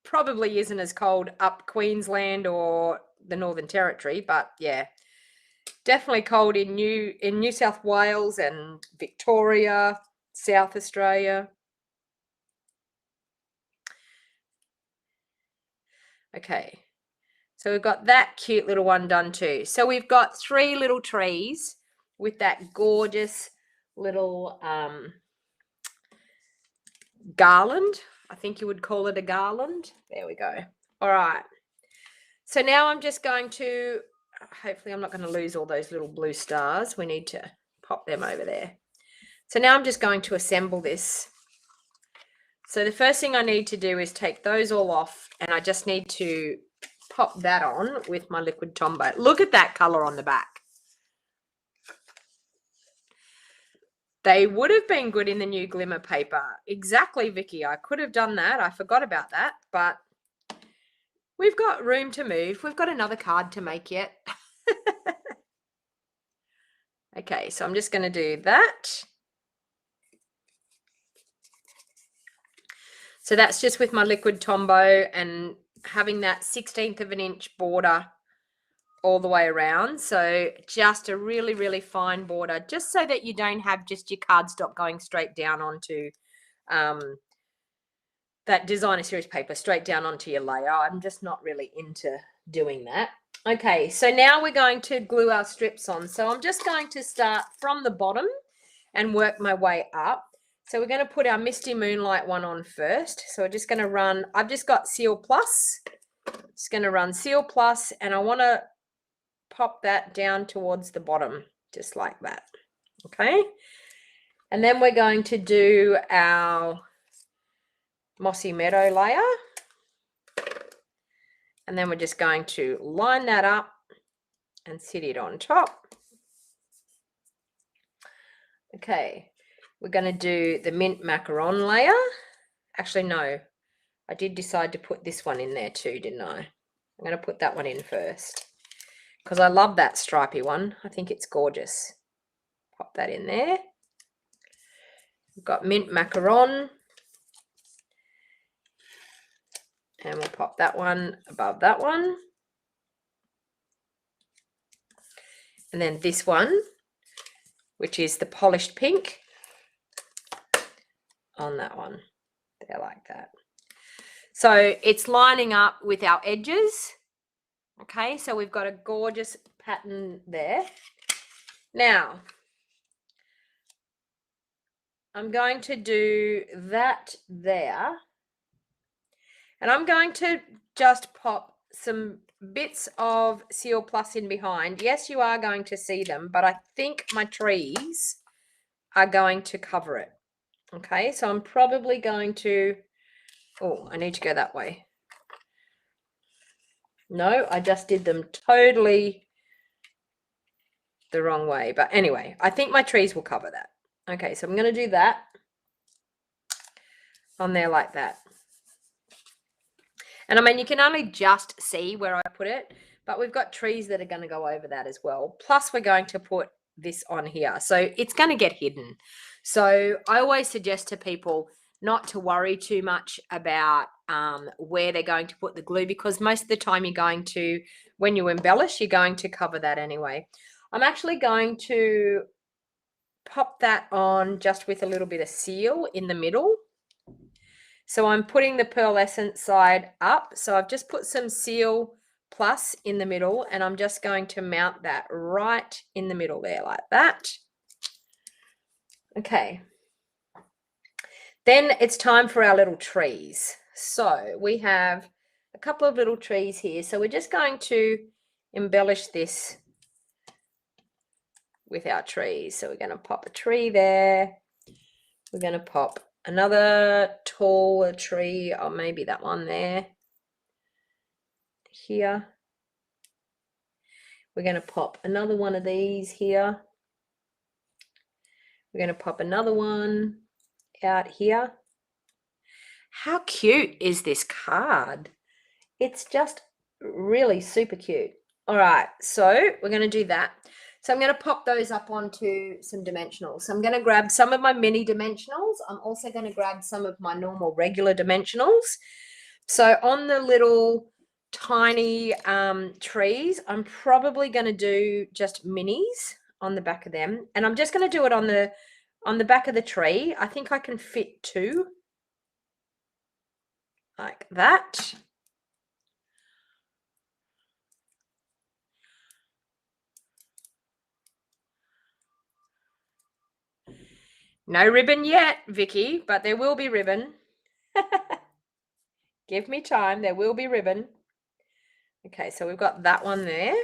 probably isn't as cold up Queensland or the Northern Territory, but yeah, definitely cold in New South Wales and Victoria, South Australia. Okay, so we've got that cute little one done too. So we've got 3 little trees with that gorgeous little garland. I think you would call it a garland. There we go. All right. So now I'm just going to, hopefully I'm not going to lose all those little blue stars. We need to pop them over there. So now I'm just going to assemble this. So the first thing I need to do is take those all off, and I just need to pop that on with my liquid Tombow. Look at that color on the back. They would have been good in the new glimmer paper. Exactly, Vicky. I could have done that. I forgot about that, but we've got room to move. We've got another card to make yet. Okay, so I'm just going to do that. So that's just with my liquid Tombow and having that 1/16 of an inch border all the way around. So just a really, really fine border, just so that you don't have just your cardstock going straight down onto that designer series paper, straight down onto your layer. I'm just not really into doing that. Okay, so now we're going to glue our strips on. So I'm just going to start from the bottom and work my way up. So we're going to put our Misty Moonlight one on first. So we're just going to run, I've just got Seal Plus. Just going to run Seal Plus, and I want to pop that down towards the bottom, just like that. Okay. And then we're going to do our Mossy Meadow layer. And then we're just going to line that up and sit it on top. Okay. We're going to do the mint macaron layer. Actually, no. I did decide to put this one in there too, didn't I? I'm going to put that one in first because I love that stripy one. I think it's gorgeous. Pop that in there. We've got mint macaron. And we'll pop that one above that one. And then this one, which is the polished pink, on that one. There, like that. So it's lining up with our edges. Okay, so we've got a gorgeous pattern there. Now, I'm going to do that there. And I'm going to just pop some bits of Seal Plus in behind. Yes, you are going to see them, but I think my trees are going to cover it. Okay, so I'm probably going to, oh, I need to go that way. No, I just did them totally the wrong way. But anyway, I think my trees will cover that. Okay, so I'm going to do that on there like that. And I mean, you can only just see where I put it, but we've got trees that are going to go over that as well. Plus, we're going to put this on here. So it's going to get hidden. So I always suggest to people not to worry too much about where they're going to put the glue, because most of the time you're going to, when you embellish, you're going to cover that anyway. I'm actually going to pop that on just with a little bit of seal in the middle. So I'm putting the pearlescent side up. So I've just put some Seal Plus in the middle, and I'm just going to mount that right in the middle there like that. Okay. Then it's time for our little trees. So we have a couple of little trees here. So we're just going to embellish this with our trees. So we're going to pop a tree there. We're going to pop another taller tree, or maybe that one there. Here. We're going to pop another one of these here. We're going to pop another one out here. How cute is this card? It's just really super cute. All right, so we're going to do that. So I'm going to pop those up onto some dimensionals. So I'm going to grab some of my mini dimensionals. I'm also going to grab some of my normal regular dimensionals. So on the little tiny trees, I'm probably going to do just minis on the back of them, and I'm just going to do it on the back of the tree. I think I can fit 2 like that. No ribbon yet, Vicky, but there will be ribbon. Give me time, there will be ribbon. Okay, so we've got that one there.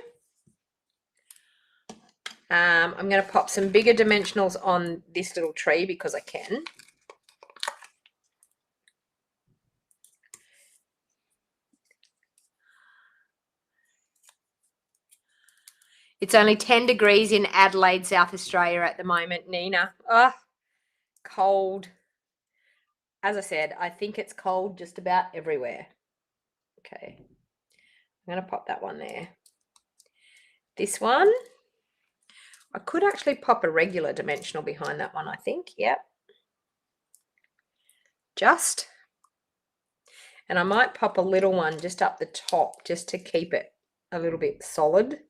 I'm going to pop some bigger dimensionals on this little tree because I can. It's only 10 degrees in Adelaide, South Australia at the moment, Nina. Oh, cold. As I said, I think it's cold just about everywhere. Okay. I'm going to pop that one there. This one, I could actually pop a regular dimensional behind that one, I think. Yep. Just. And I might pop a little one just up the top just to keep it a little bit solid.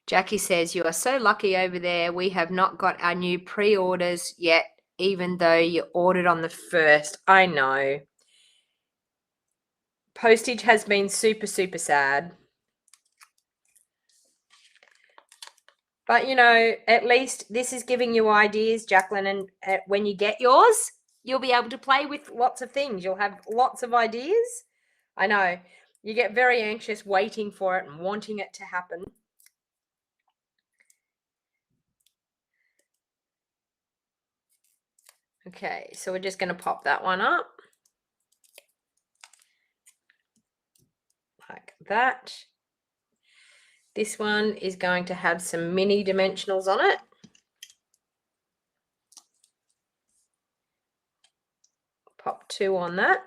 Jackie says, you are so lucky over there. We have not got our new pre-orders yet, even though you ordered on the 1st. I know. Postage has been super, super sad. But, you know, at least this is giving you ideas, Jacqueline, and when you get yours, you'll be able to play with lots of things. You'll have lots of ideas. I know. You get very anxious waiting for it and wanting it to happen. Okay, so we're just going to pop that one up. Like that. This one is going to have some mini dimensionals on it. Pop 2 on that.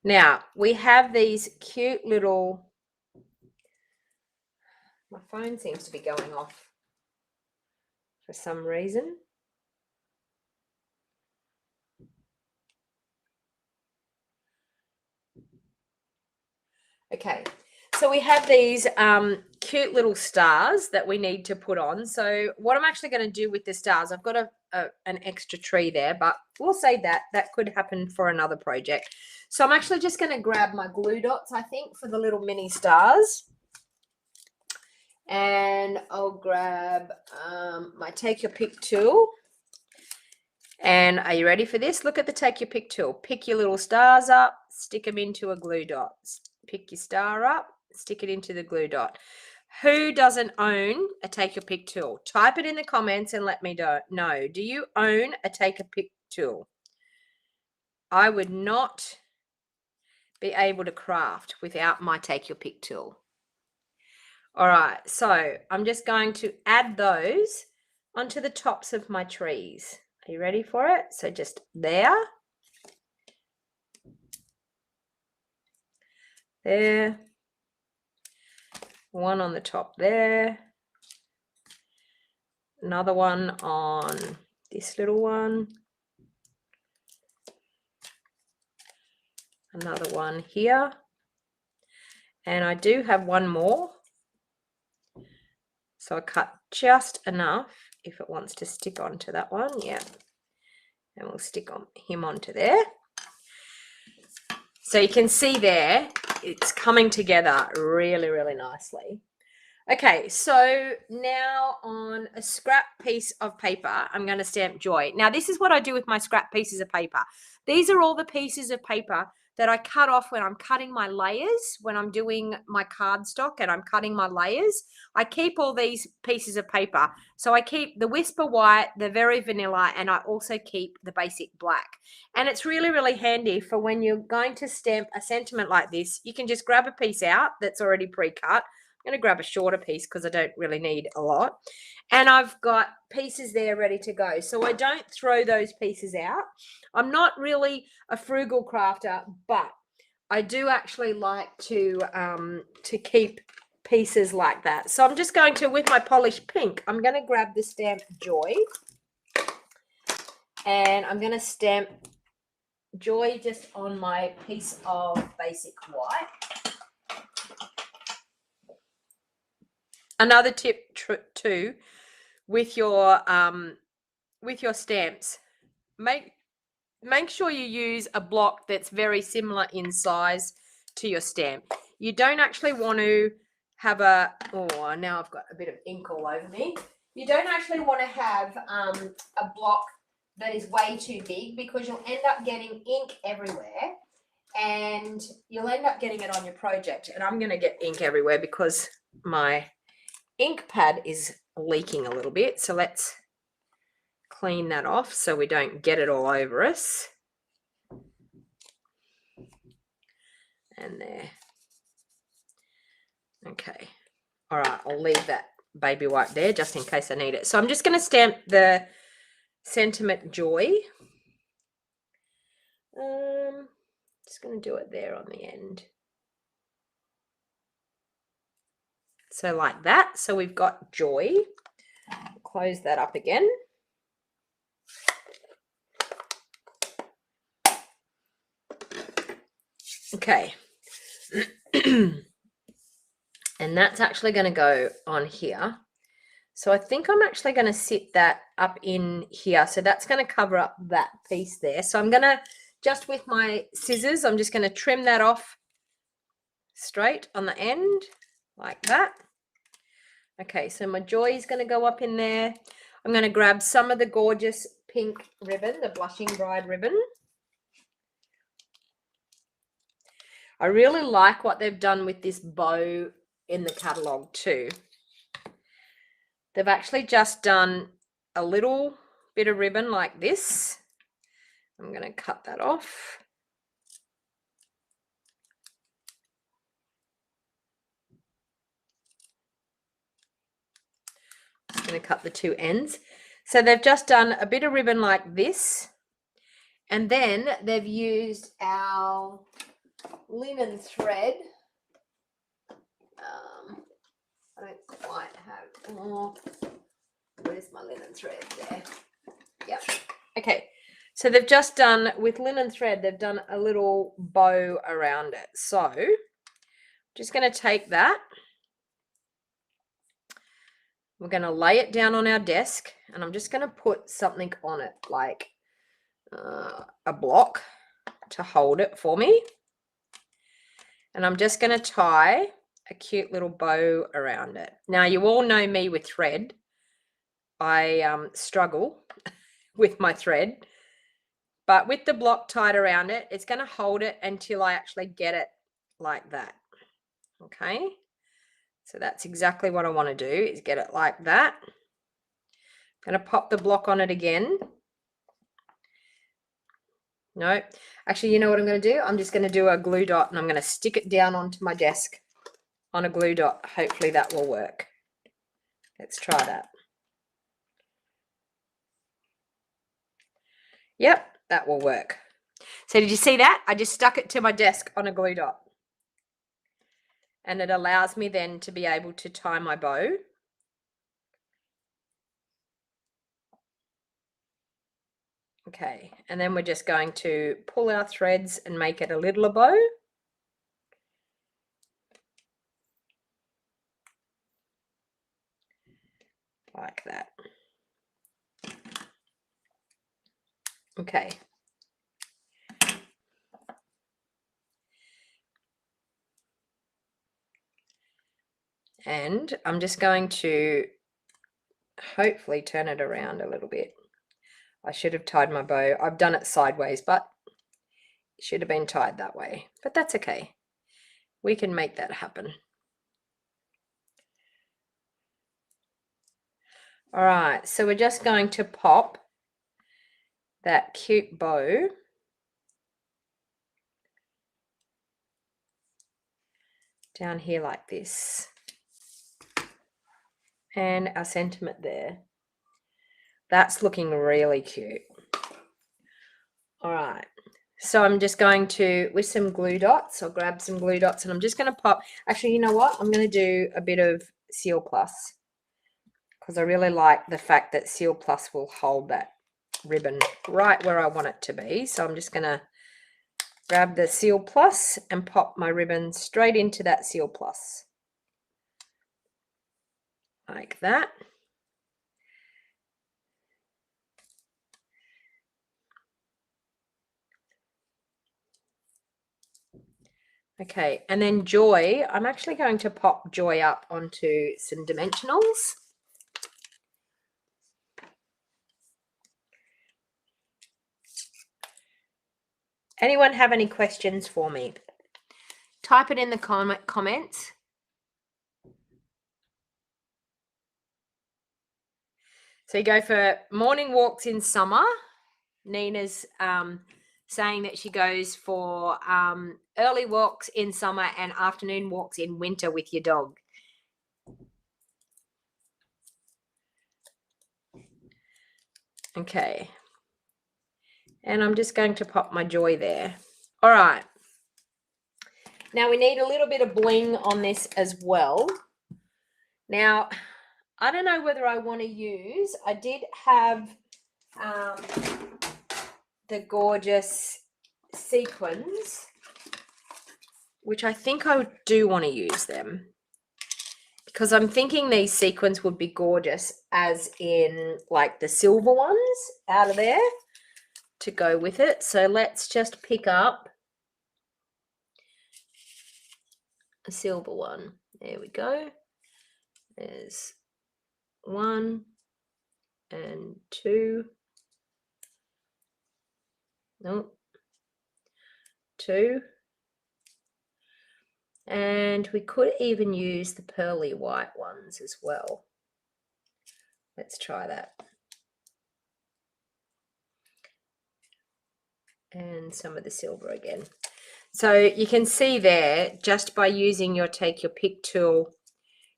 Now, we have these cute little, my phone seems to be going off for some reason. Okay, so we have these cute little stars that we need to put on. So what I'm actually going to do with the stars, I've got an extra tree there, but we'll save that. That could happen for another project. So I'm actually just going to grab my glue dots, I think, for the little mini stars. And I'll grab my Take Your Pick tool. And are you ready for this? Look at the Take Your Pick tool. Pick your little stars up, stick them into a glue dot. Pick your star up, stick it into the glue dot. Who doesn't own a Take Your Pick tool? Type it in the comments and let me know. Do you own a Take Your Pick tool? I would not be able to craft without my Take Your Pick tool. All right, so I'm just going to add those onto the tops of my trees. Are you ready for it? So just there. There. One on the top there. Another one on this little one. Another one here. And I do have one more. So I cut just enough if it wants to stick onto that one. Yeah. And we'll stick him onto there. So you can see there, it's coming together really, really nicely. Okay, so now on a scrap piece of paper, I'm going to stamp Joy. Now, this is what I do with my scrap pieces of paper. These are all the pieces of paper that I cut off when I'm cutting my layers, when I'm doing my cardstock and I'm cutting my layers. I keep all these pieces of paper. So I keep the Whisper White, the Very Vanilla, and I also keep the Basic Black. And it's really, really handy for when you're going to stamp a sentiment like this. You can just grab a piece out that's already pre-cut. I'm going to grab a shorter piece because I don't really need a lot. And I've got pieces there ready to go. So I don't throw those pieces out. I'm not really a frugal crafter, but I do actually like to keep pieces like that. So I'm just going to, with my polished pink, I'm going to grab the stamp Joy. And I'm going to stamp Joy just on my piece of Basic White. Another tip too, with your stamps, make sure you use a block that's very similar in size to your stamp. You don't actually want to have a, oh, now I've got a bit of ink all over me. You don't actually want to have a block that is way too big, because you'll end up getting ink everywhere and you'll end up getting it on your project. And I'm going to get ink everywhere because my ink pad is leaking a little bit, so let's clean that off so we don't get it all over us. And there. Okay. All right, I'll leave that baby white there just in case I need it. So I'm just going to stamp the Sentiment Joy. Just going to do it there on the end. So like that. So we've got Joy. Close that up again. Okay. And that's actually going to go on here. So I think I'm actually going to sit that up in here. So that's going to cover up that piece there. So I'm going to, just with my scissors, I'm just going to trim that off straight on the end like that. Okay, so my Joy is going to go up in there. I'm going to grab some of the gorgeous pink ribbon, the Blushing Bride ribbon. I really like what they've done with this bow in the catalogue too. They've actually just done a little bit of ribbon like this. I'm going to cut that off. I'm going to cut the two ends. So they've just done a bit of ribbon like this. And then they've used our linen thread. I don't quite have, oh, where's my linen thread there? Yep. Okay, so they've just done, with linen thread, they've done a little bow around it. So just going to take that. We're going to lay it down on our desk, and I'm just going to put something on it, like a block to hold it for me. And I'm just going to tie a cute little bow around it. Now, you all know me with thread. I struggle with my thread, but with the block tied around it, it's going to hold it until I actually get it like that. Okay, so that's exactly what I want to do, is get it like that. I'm going to pop the block on it again. No, actually, you know what I'm going to do? I'm just going to do a glue dot, and I'm going to stick it down onto my desk on a glue dot. Hopefully that will work. Let's try that. Yep, that will work. So did you see that? I just stuck it to my desk on a glue dot. And it allows me then to be able to tie my bow. Okay, and then we're just going to pull our threads and make it a little bow. Like that. Okay. And I'm just going to hopefully turn it around a little bit. I should have tied my bow. I've done it sideways, but it should have been tied that way. But that's okay. We can make that happen. All right, so we're just going to pop that cute bow down here like this. And our sentiment there. That's looking really cute. All right, so I'm just going to, with some glue dots, I'll grab some glue dots, and I'm just going to pop, actually, you know what? I'm going to do a bit of Seal Plus, because I really like the fact that Seal Plus will hold that ribbon right where I want it to be. So I'm just going to grab the Seal Plus and pop my ribbon straight into that Seal Plus. Like that. Okay, and then Joy, I'm actually going to pop Joy up onto some dimensionals. Anyone have any questions for me? Type it in the comments. So you go for morning walks in summer. Nina's saying that she goes for early walks in summer and afternoon walks in winter with your dog. Okay. And I'm just going to pop my Joy there. All right. Now we need a little bit of bling on this as well. Now, I don't know whether I want to use, I did have the gorgeous sequins, which I think I do want to use them, because I'm thinking these sequins would be gorgeous, as in like the silver ones out of there to go with it. So let's just pick up a silver one. There we go. There's 1 and 2. Nope. 2. And we could even use the pearly white ones as well. Let's try that. And some of the silver again. So you can see there, just by using your take your pick tool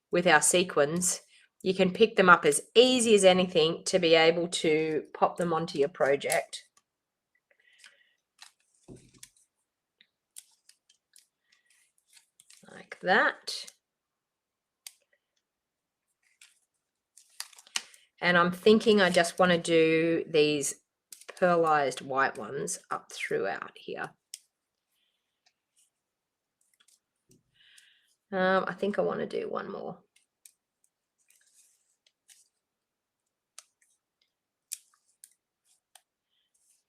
with our sequins, you can pick them up as easy as anything to be able to pop them onto your project. that. And I'm thinking I just want to do these pearlized white ones up throughout here. I think I want to do one more.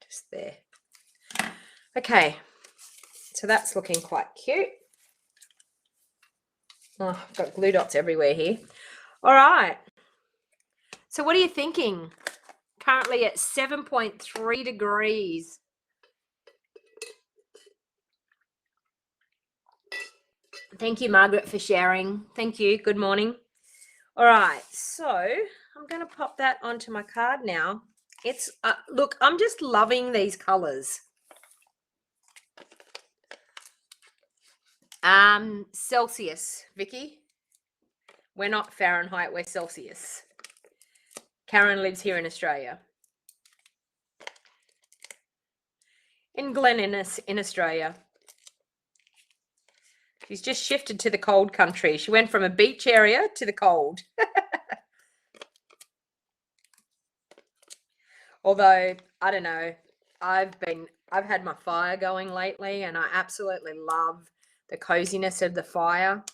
Just there. Okay, so that's looking quite cute. Oh, I've got glue dots everywhere here. All right. So what are you thinking? Currently at 7.3 degrees. Thank you, Margaret, for sharing. Thank you. Good morning. All right. So I'm going to pop that onto my card now. It's, look, I'm just loving these colors. Celsius, Vicky. We're not Fahrenheit, we're Celsius. Karen lives here in Australia. In Glen Innes in Australia. She's just shifted to the cold country. She went from a beach area to the cold. Although, I don't know, I've had my fire going lately and I absolutely love the coziness of the fire.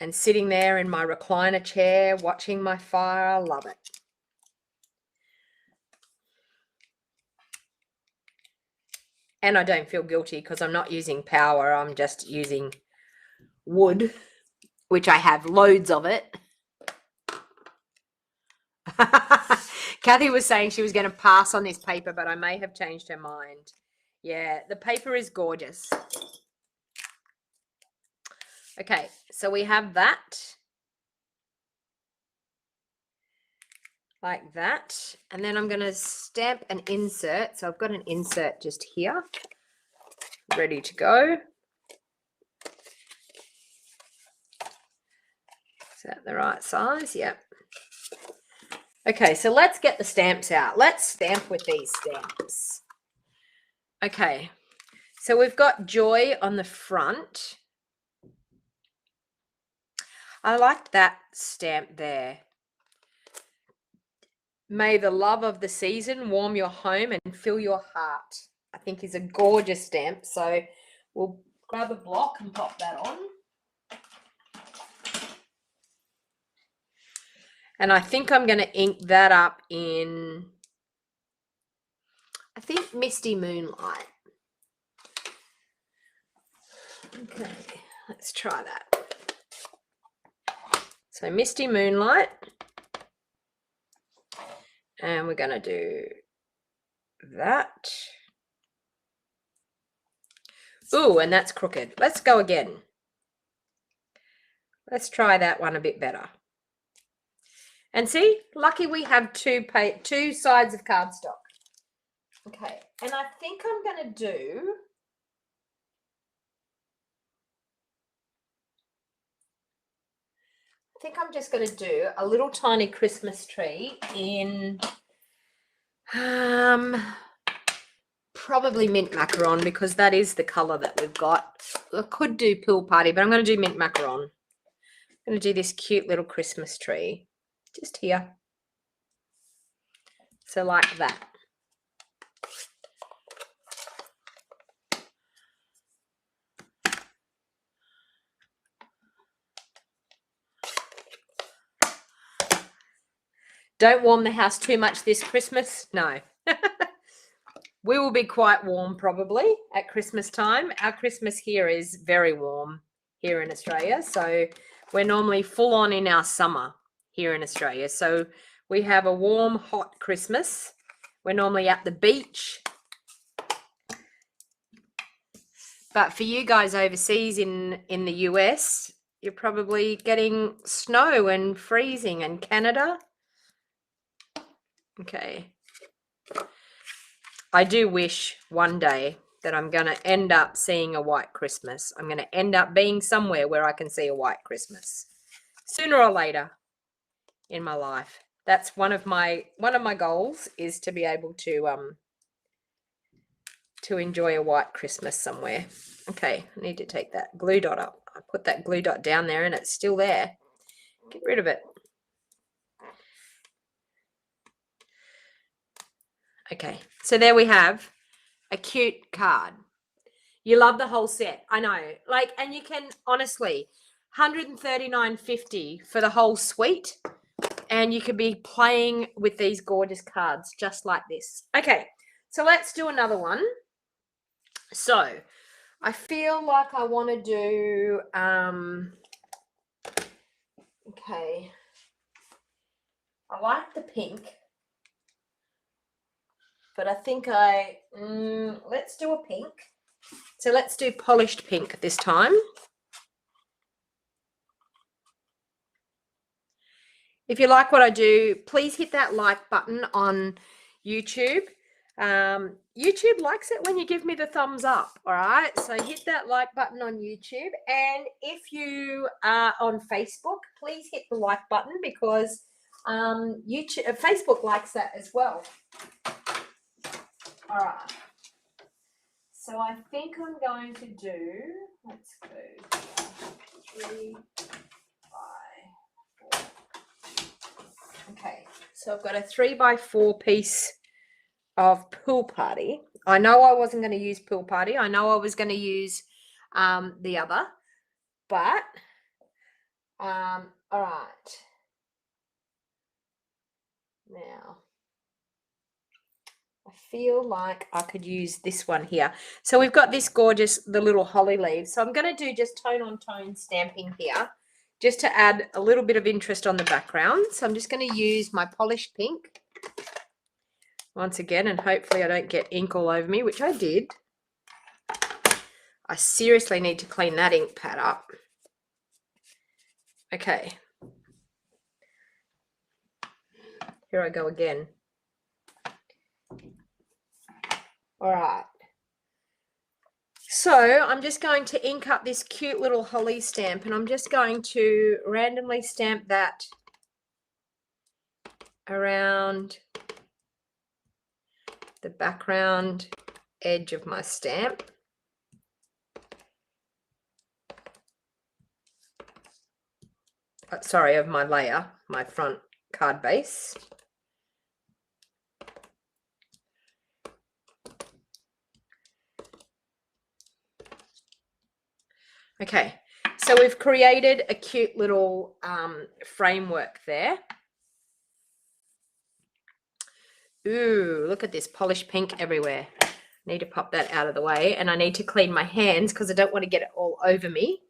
And sitting there in my recliner chair, watching my fire, I love it. And I don't feel guilty because I'm not using power. I'm just using wood, which I have loads of it. Kathy was saying she was going to pass on this paper, but I may have changed her mind. Yeah, the paper is gorgeous. Okay, so we have that. Like that. And then I'm going to stamp and insert. So I've got an insert just here. Ready to go. Is that the right size? Yep. Okay, so let's get the stamps out. Let's stamp with these stamps. Okay, so we've got Joy on the front. I liked that stamp there. May the love of the season warm your home and fill your heart. I think is a gorgeous stamp. So we'll grab a block and pop that on. And I think I'm going to ink that up in, I think, Misty Moonlight. Okay, let's try that. So Misty Moonlight. And we're going to do that. Ooh, and that's crooked. Let's go again. Let's try that one a bit better. And see, lucky we have two sides of cardstock. Okay, and I think I'm going to do, I think I'm just going to do a little tiny Christmas tree in probably mint macaron, because that is the color that we've got. I could do pool party, but I'm going to do mint macaron. I'm going to do this cute little Christmas tree just here. So like that. Don't warm the house too much this Christmas. No. We will be quite warm probably at Christmas time. Our Christmas here is very warm here in Australia. So we're normally full on in our summer here in Australia. So we have a warm, hot Christmas. We're normally at the beach. But for you guys overseas in the US, you're probably getting snow and freezing, and Canada. Okay. I do wish one day that I'm going to end up seeing a white Christmas. I'm going to end up being somewhere where I can see a white Christmas sooner or later in my life. That's one of my goals, is to be able to enjoy a white Christmas somewhere. Okay, I need to take that glue dot up. I put that glue dot down there and it's still there. Get rid of it. Okay, so there we have a cute card. You love the whole set. I know. Like, and you can honestly, $139.50 for the whole suite. And you could be playing with these gorgeous cards just like this. Okay, so let's do another one. So I feel like I want to do, okay, I like the pink, but I think let's do a pink. So let's do polished pink this time. If you like what I do, please hit that like button on YouTube. YouTube likes it when you give me the thumbs up, all right? So hit that like button on YouTube. And if you are on Facebook, please hit the like button because Facebook likes that as well. All right. So I think I'm going to do, let's go 3, 5, 4. Okay, so I've got a 3x4 piece of Pool Party. I know I wasn't going to use Pool Party. I know I was going to use the other, but all right. Now, I feel like I could use this one here. So we've got this gorgeous, the little holly leaves. So I'm going to do just tone on tone stamping here, just to add a little bit of interest on the background. So I'm just going to use my polished pink once again, and hopefully I don't get ink all over me, which I did. I seriously need to clean that ink pad up. Okay. Here I go again. All right. So I'm just going to ink up this cute little holly stamp, and I'm just going to randomly stamp that around the background edge of my stamp. Sorry, of my layer, my front card base. Okay, so we've created a cute little framework there. Ooh, look at this polished pink everywhere. Need to pop that out of the way, and I need to clean my hands because I don't want to get it all over me.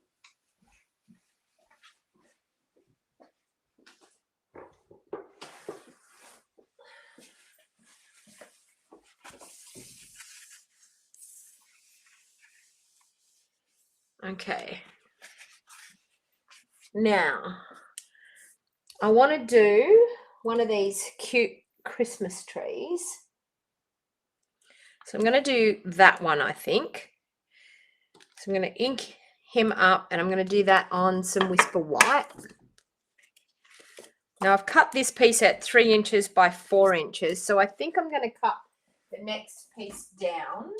Okay. Now, I want to do one of these cute Christmas trees. So I'm going to do that one, I think. So I'm going to ink him up, and I'm going to do that on some Whisper White. Now I've cut this piece at 3 inches by 4 inches. So I think I'm going to cut the next piece down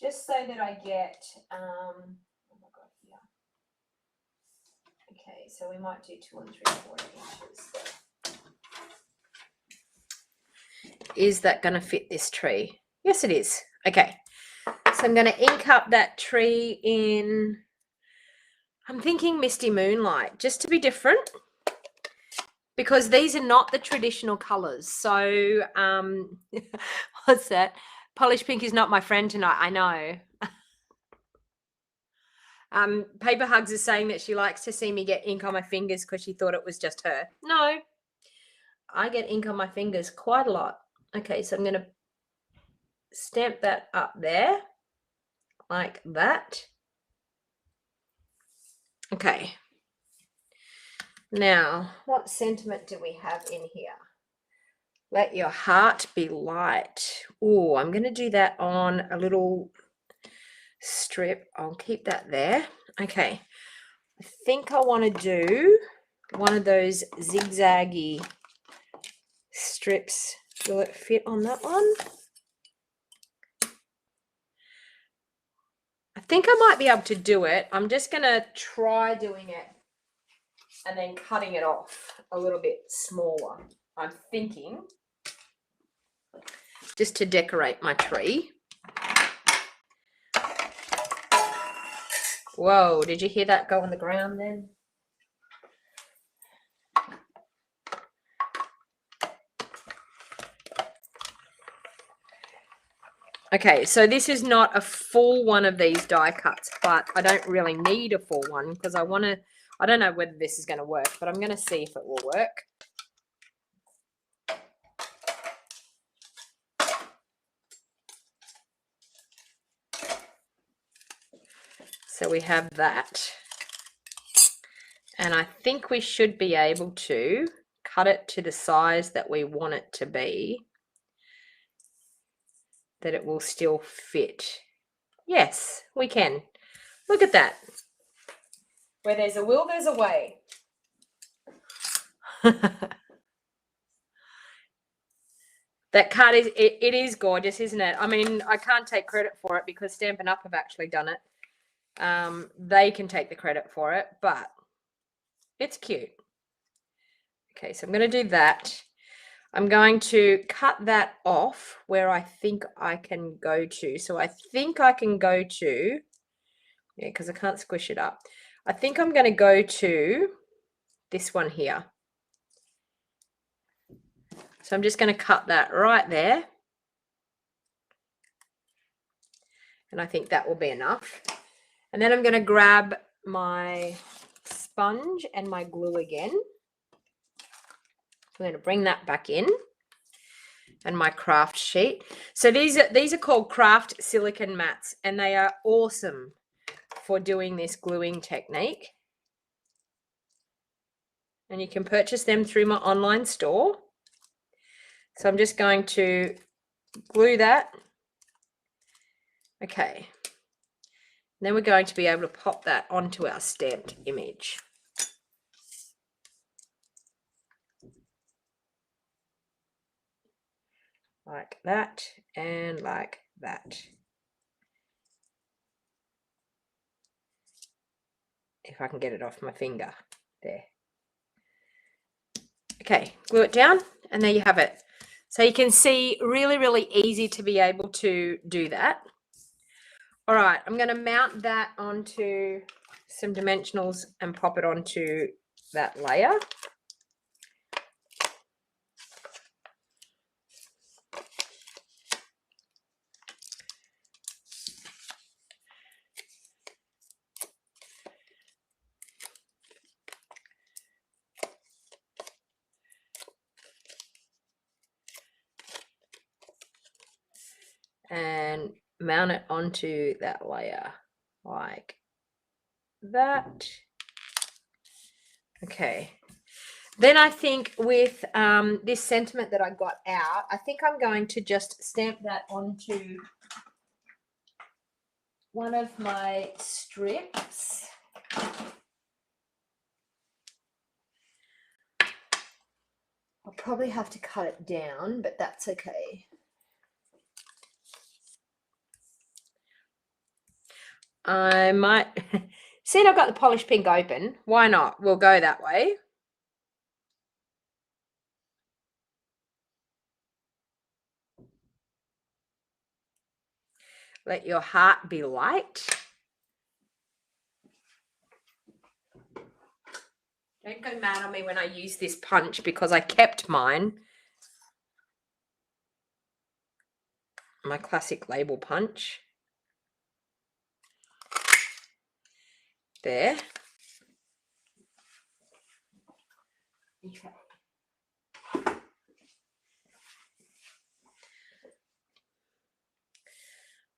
just so that I get, oh my God, here. Okay, so we might do 2 3/4 inches. Is that going to fit this tree? Yes, it is. Okay, so I'm going to ink up that tree in, I'm thinking Misty Moonlight, just to be different, because these are not the traditional colors. So what's that? Polished pink is not my friend tonight. I know. Paper Hugs is saying that she likes to see me get ink on my fingers because she thought it was just her. No, I get ink on my fingers quite a lot. Okay, so I'm going to stamp that up there like that. Okay. Now, what sentiment do we have in here? Let your heart be light. Oh, I'm going to do that on a little strip. I'll keep that there. Okay. I think I want to do one of those zigzaggy strips. Will it fit on that one? I think I might be able to do it. I'm just going to try doing it and then cutting it off a little bit smaller. I'm thinking just to decorate my tree. Whoa, did you hear that go on the ground then? Okay, so this is not a full one of these die cuts, but I don't really need a full one because I don't know whether this is going to work, but I'm going to see if it will work. So we have that. And I think we should be able to cut it to the size that we want it to be, that it will still fit. Yes, we can. Look at that. Where there's a will, there's a way. That card is, it is gorgeous, isn't it? I mean, I can't take credit for it because Stampin' Up have actually done it. They can take the credit for it, but it's cute. Okay, so I'm going to do that. I'm going to cut that off where I think I can go to. So I think I can go to, yeah, because I can't squish it up. I think I'm going to go to this one here. So I'm just going to cut that right there. And I think that will be enough. And then I'm going to grab my sponge and my glue again. I'm going to bring that back in. And my craft sheet. So these are called craft silicone mats, and they are awesome for doing this gluing technique. And you can purchase them through my online store. So I'm just going to glue that. Okay. And then we're going to be able to pop that onto our stamped image. Like that and like that. If I can get it off my finger. There. Okay, glue it down and there you have it. So you can see, really, really easy to be able to do that. All right, I'm going to mount that onto some dimensionals and pop it onto that layer. And mount it onto that layer like that. Okay. Then I think with this sentiment that I got out, I think I'm going to just stamp that onto one of my strips. I'll probably have to cut it down, but that's okay. I might, see, I've got the polished pink open. Why not? We'll go that way. Let your heart be light. Don't go mad on me when I use this punch because I kept mine. My classic label punch. There. Okay.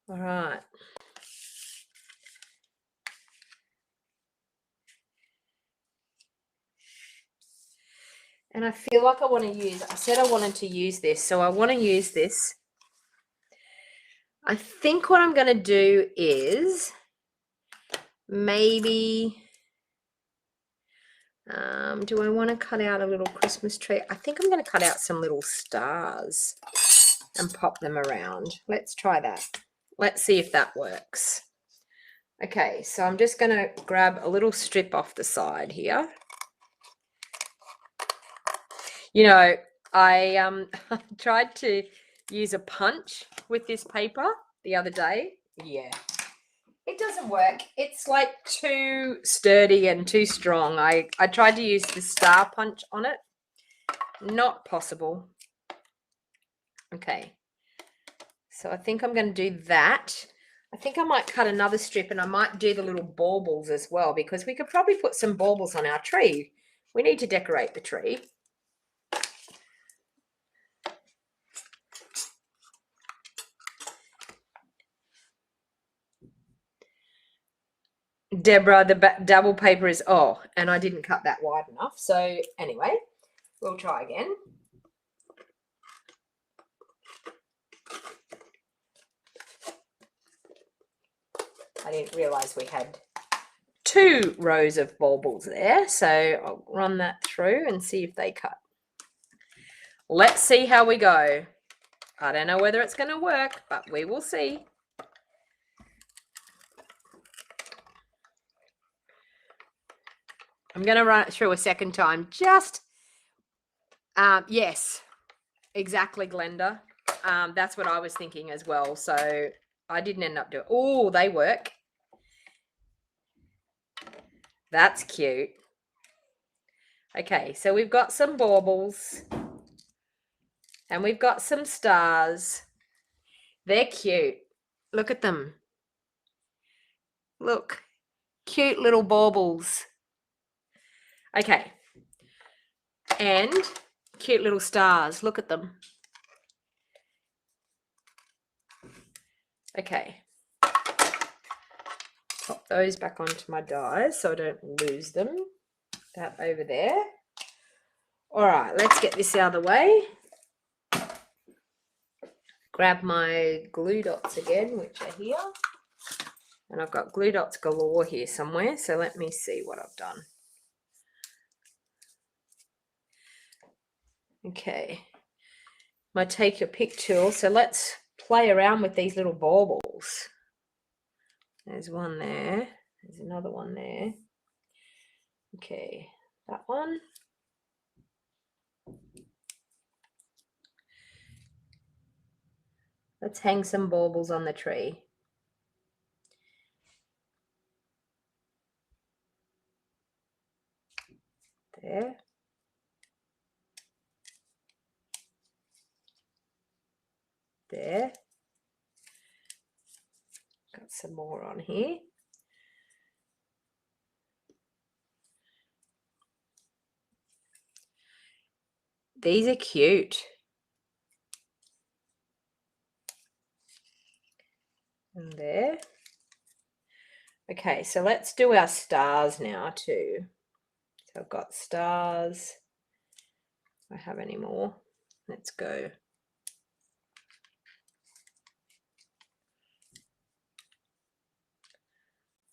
All right. And I feel like I want to use, I said I wanted to use this, so I want to use this. I think what I'm going to do is maybe, do I want to cut out a little Christmas tree? I think I'm going to cut out some little stars and pop them around. Let's try that. Let's see if that works. Okay, so I'm just going to grab a little strip off the side here. You know, I tried to use a punch with this paper the other day. Yeah, it doesn't work. It's like too sturdy and too strong. I tried to use the star punch on it. Not possible. Okay, so I think I'm going to do that. I think I might cut another strip, and I might do the little baubles as well, because we could probably put some baubles on our tree. We need to decorate the tree. Deborah, the double paper is, oh, and I didn't cut that wide enough. So anyway, we'll try again. I didn't realize we had 2 rows of baubles there. So I'll run that through and see if they cut. Let's see how we go. I don't know whether it's going to work, but we will see. I'm going to run it through a second time. Just, yes, exactly, Glenda. That's what I was thinking as well. So I didn't end up doing. Oh, they work. That's cute. Okay, so we've got some baubles. And we've got some stars. They're cute. Look at them. Look. Cute little baubles. Okay. And cute little stars. Look at them. Okay. Pop those back onto my dies so I don't lose them. That over there. All right, let's get this out of the way. Grab my glue dots again, which are here. And I've got glue dots galore here somewhere. So let me see what I've done. Okay. My take your pick tool. So let's play around with these little baubles. There's one there. There's another one there. Okay, that one. Let's hang some baubles on the tree. There. There. Got some more on here. These are cute. And there. Okay, so let's do our stars now too. So I've got stars. Do I have any more? Let's go.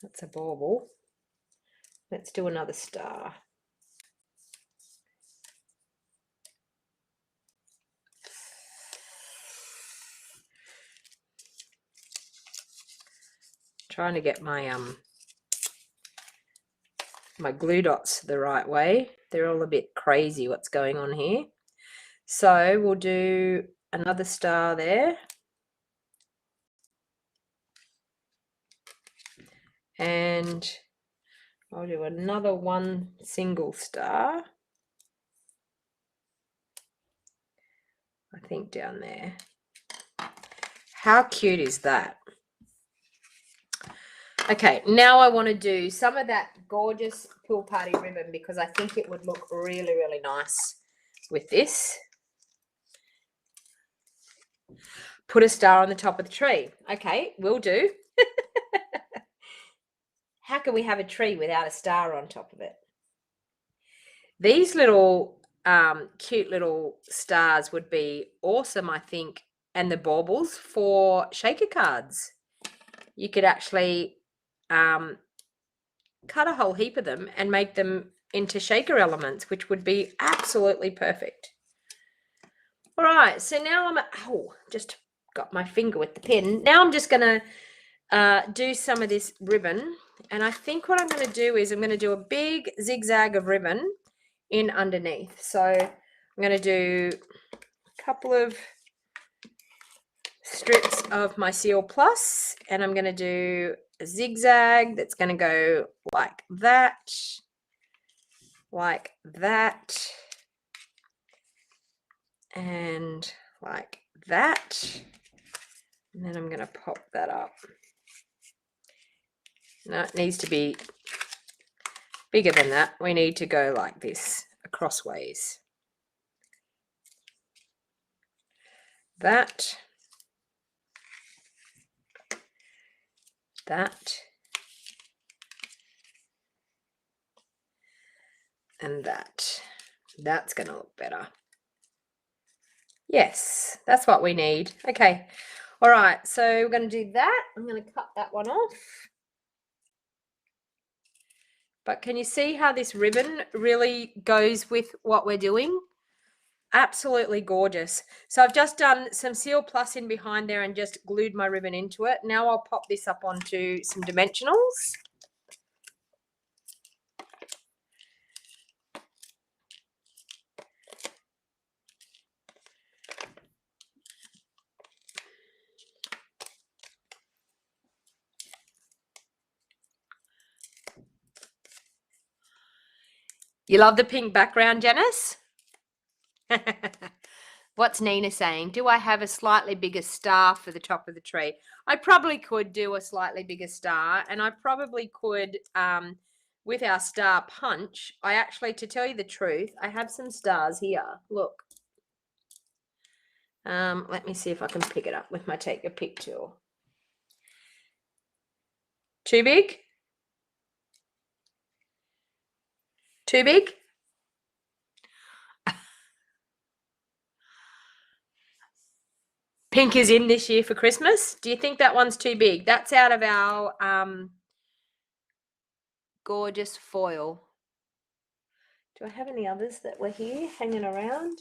That's a bauble. Let's do another star. Trying to get my my glue dots the right way. They're all a bit crazy what's going on here. So we'll do another star there. And I'll do another one single star. I think down there. How cute is that? Okay, now I want to do some of that gorgeous pool party ribbon because I think it would look really, really nice with this. Put a star on the top of the tree. Okay, will do. How can we have a tree without a star on top of it? These little cute little stars would be awesome, I think, and the baubles for shaker cards. You could actually cut a whole heap of them and make them into shaker elements, which would be absolutely perfect. All right, so now I'm just got my finger with the pen. Now I'm just going to do some of this ribbon. And I think what I'm going to do is I'm going to do a big zigzag of ribbon in underneath. So I'm going to do a couple of strips of my Seal Plus, and I'm going to do a zigzag that's going to go like that, and like that. And then I'm going to pop that up. No, it needs to be bigger than that. We need to go like this, crossways. That. And that. That's going to look better. Yes, that's what we need. Okay. All right. So we're going to do that. I'm going to cut that one off. But can you see how this ribbon really goes with what we're doing? Absolutely gorgeous. So I've just done some Seal Plus in behind there and just glued my ribbon into it. Now I'll pop this up onto some dimensionals. You love the pink background, Janice? What's Nina saying? Do I have a slightly bigger star for the top of the tree? I probably could do a slightly bigger star, and I probably could, with our star punch, I actually, to tell you the truth, I have some stars here. Look. Let me see if I can pick it up with my take a pic tool. Too big? Too big? Pink is in this year for Christmas. Do you think that one's too big? That's out of our gorgeous foil. Do I have any others that were here hanging around?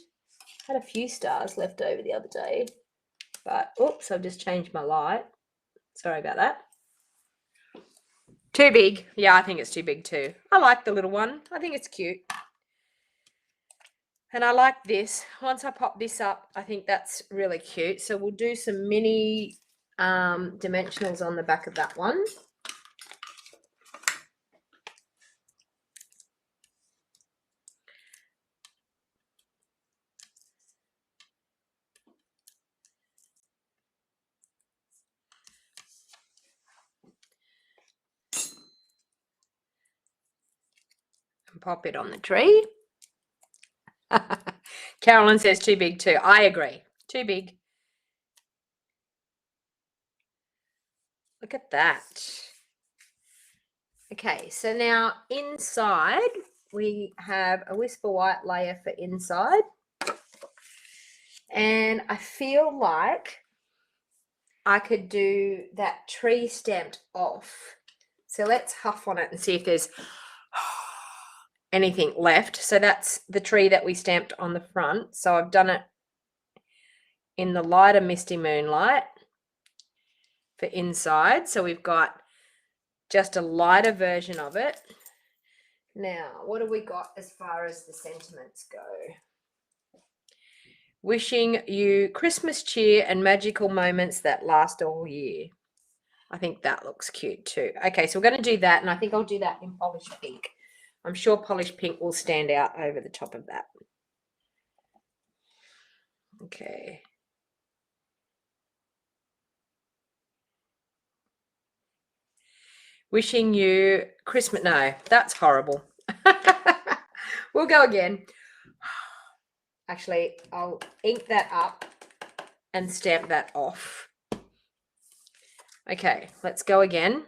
I had a few stars left over the other day, but oops, I've just changed my light. Sorry about that. Too big. Yeah, I think it's too big too. I like the little one. I think it's cute. And I like this. Once I pop this up, I think that's really cute. So we'll do some mini dimensionals on the back of that one. And pop it on the tree. Carolyn says too big too. I agree. Too big. Look at that. Okay, so now inside we have a Whisper White layer for inside. And I feel like I could do that tree stamped off. So let's huff on it and see if there's anything left. So that's the tree that we stamped on the front. So I've done it in the lighter Misty Moonlight for inside. So we've got just a lighter version of it. Now, what have we got as far as the sentiments go? Wishing you Christmas cheer and magical moments that last all year. I think that looks cute too. Okay, so we're going to do that, and I think I'll do that in polished pink. I'm sure polished pink will stand out over the top of that. Okay. Wishing you Christmas. No, that's horrible. We'll go again. Actually, I'll ink that up and stamp that off. Okay, let's go again.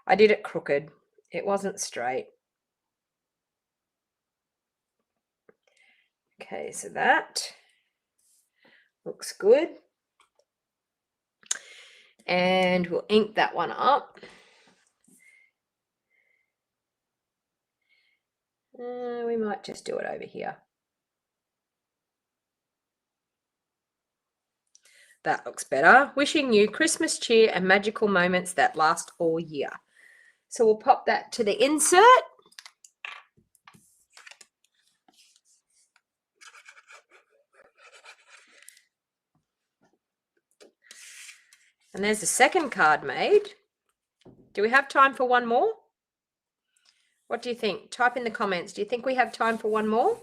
I did it crooked. It wasn't straight. Okay, so that looks good. And we'll ink that one up. We might just do it over here. That looks better. Wishing you Christmas cheer and magical moments that last all year. So we'll pop that to the insert. And there's the second card made. Do we have time for one more? What do you think? Type in the comments. Do you think we have time for one more?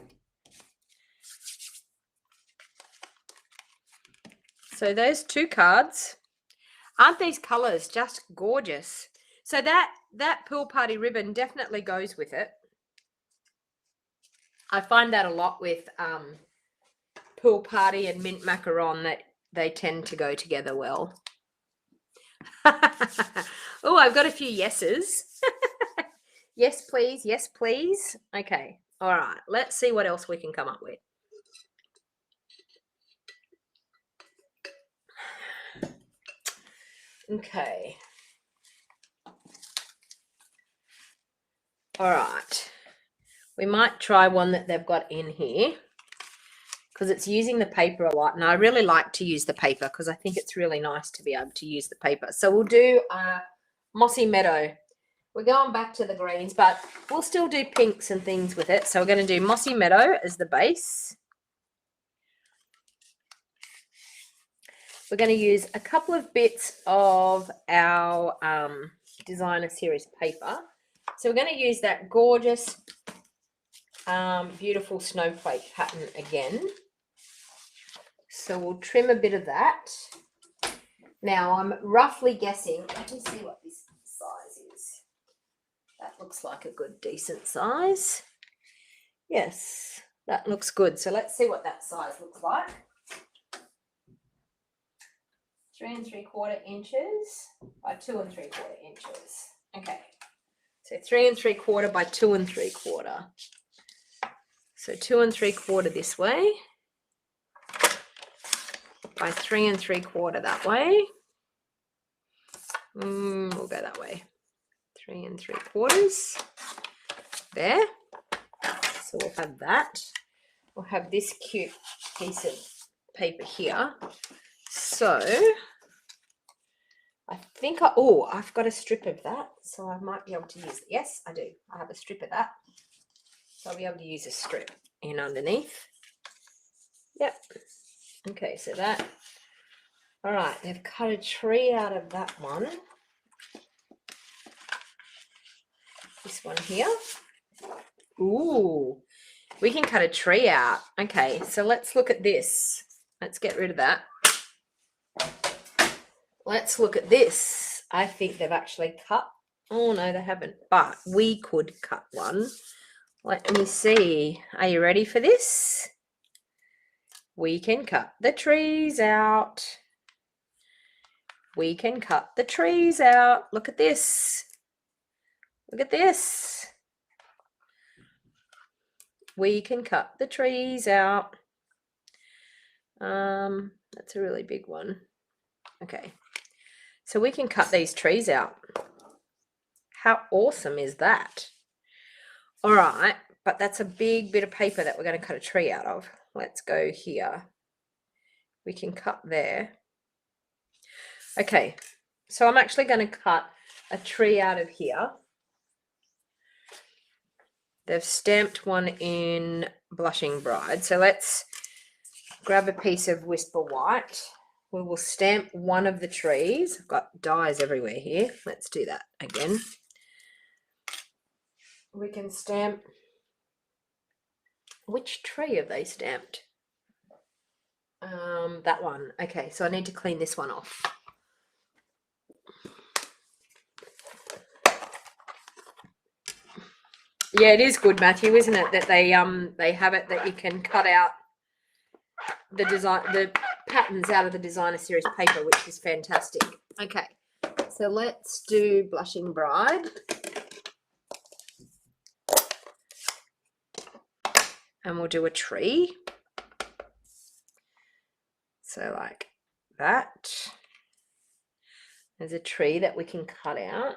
So those two cards. Aren't these colors just gorgeous? So that pool party ribbon definitely goes with it. I find that a lot with pool party and mint macaron, that they tend to go together well. Oh, I've got a few yeses. Yes, please. Yes, please. Okay. All right. Let's see what else we can come up with. Okay. All right. We might try one that they've got in here, because it's using the paper a lot, and I really like to use the paper because I think it's really nice to be able to use the paper. So we'll do Mossy Meadow. We're going back to the greens, but we'll still do pinks and things with it. So we're going to do Mossy Meadow as the base. We're going to use a couple of bits of our designer series paper. So we're going to use that gorgeous, beautiful snowflake pattern again. So we'll trim a bit of that. Now I'm roughly guessing, let me see what this size is. That looks like a good, decent size. Yes, that looks good. So let's see what that size looks like. 3 3/4 inches by 2 3/4 inches. Okay, so 3 3/4 by 2 3/4. So 2 3/4 this way by 3 3/4 that way. We'll go that way. 3 3/4 there. So we'll have that. We'll have this cute piece of paper here. So I think I've got a strip of that, so I might be able to use it. Yes, I do. I have a strip of that, so I'll be able to use a strip in underneath. Yep. Okay, so that. All right, they've cut a tree out of that one. This one here. Ooh, we can cut a tree out. Okay, so let's look at this. Let's get rid of that. Let's look at this. I think they've actually cut. Oh, no, they haven't. But we could cut one. Let me see. Are you ready for this? We can cut the trees out. We can cut the trees out. Look at this. Look at this. We can cut the trees out. That's a really big one. Okay. So we can cut these trees out. How awesome is that? All right, but that's a big bit of paper that we're going to cut a tree out of. Let's go here. We can cut there. Okay, so I'm actually going to cut a tree out of here. They've stamped one in Blushing Bride. So let's grab a piece of Whisper White. We will stamp one of the trees. I've got dies everywhere here. Let's do that again. We can stamp. Which tree have they stamped? That one. Okay, so I need to clean this one off. Yeah, it is good, Matthew, isn't it? That they have it that you can cut out the patterns out of the designer series paper, which is fantastic. Okay, so let's do Blushing Bride. And we'll do a tree. So like that. There's a tree that we can cut out.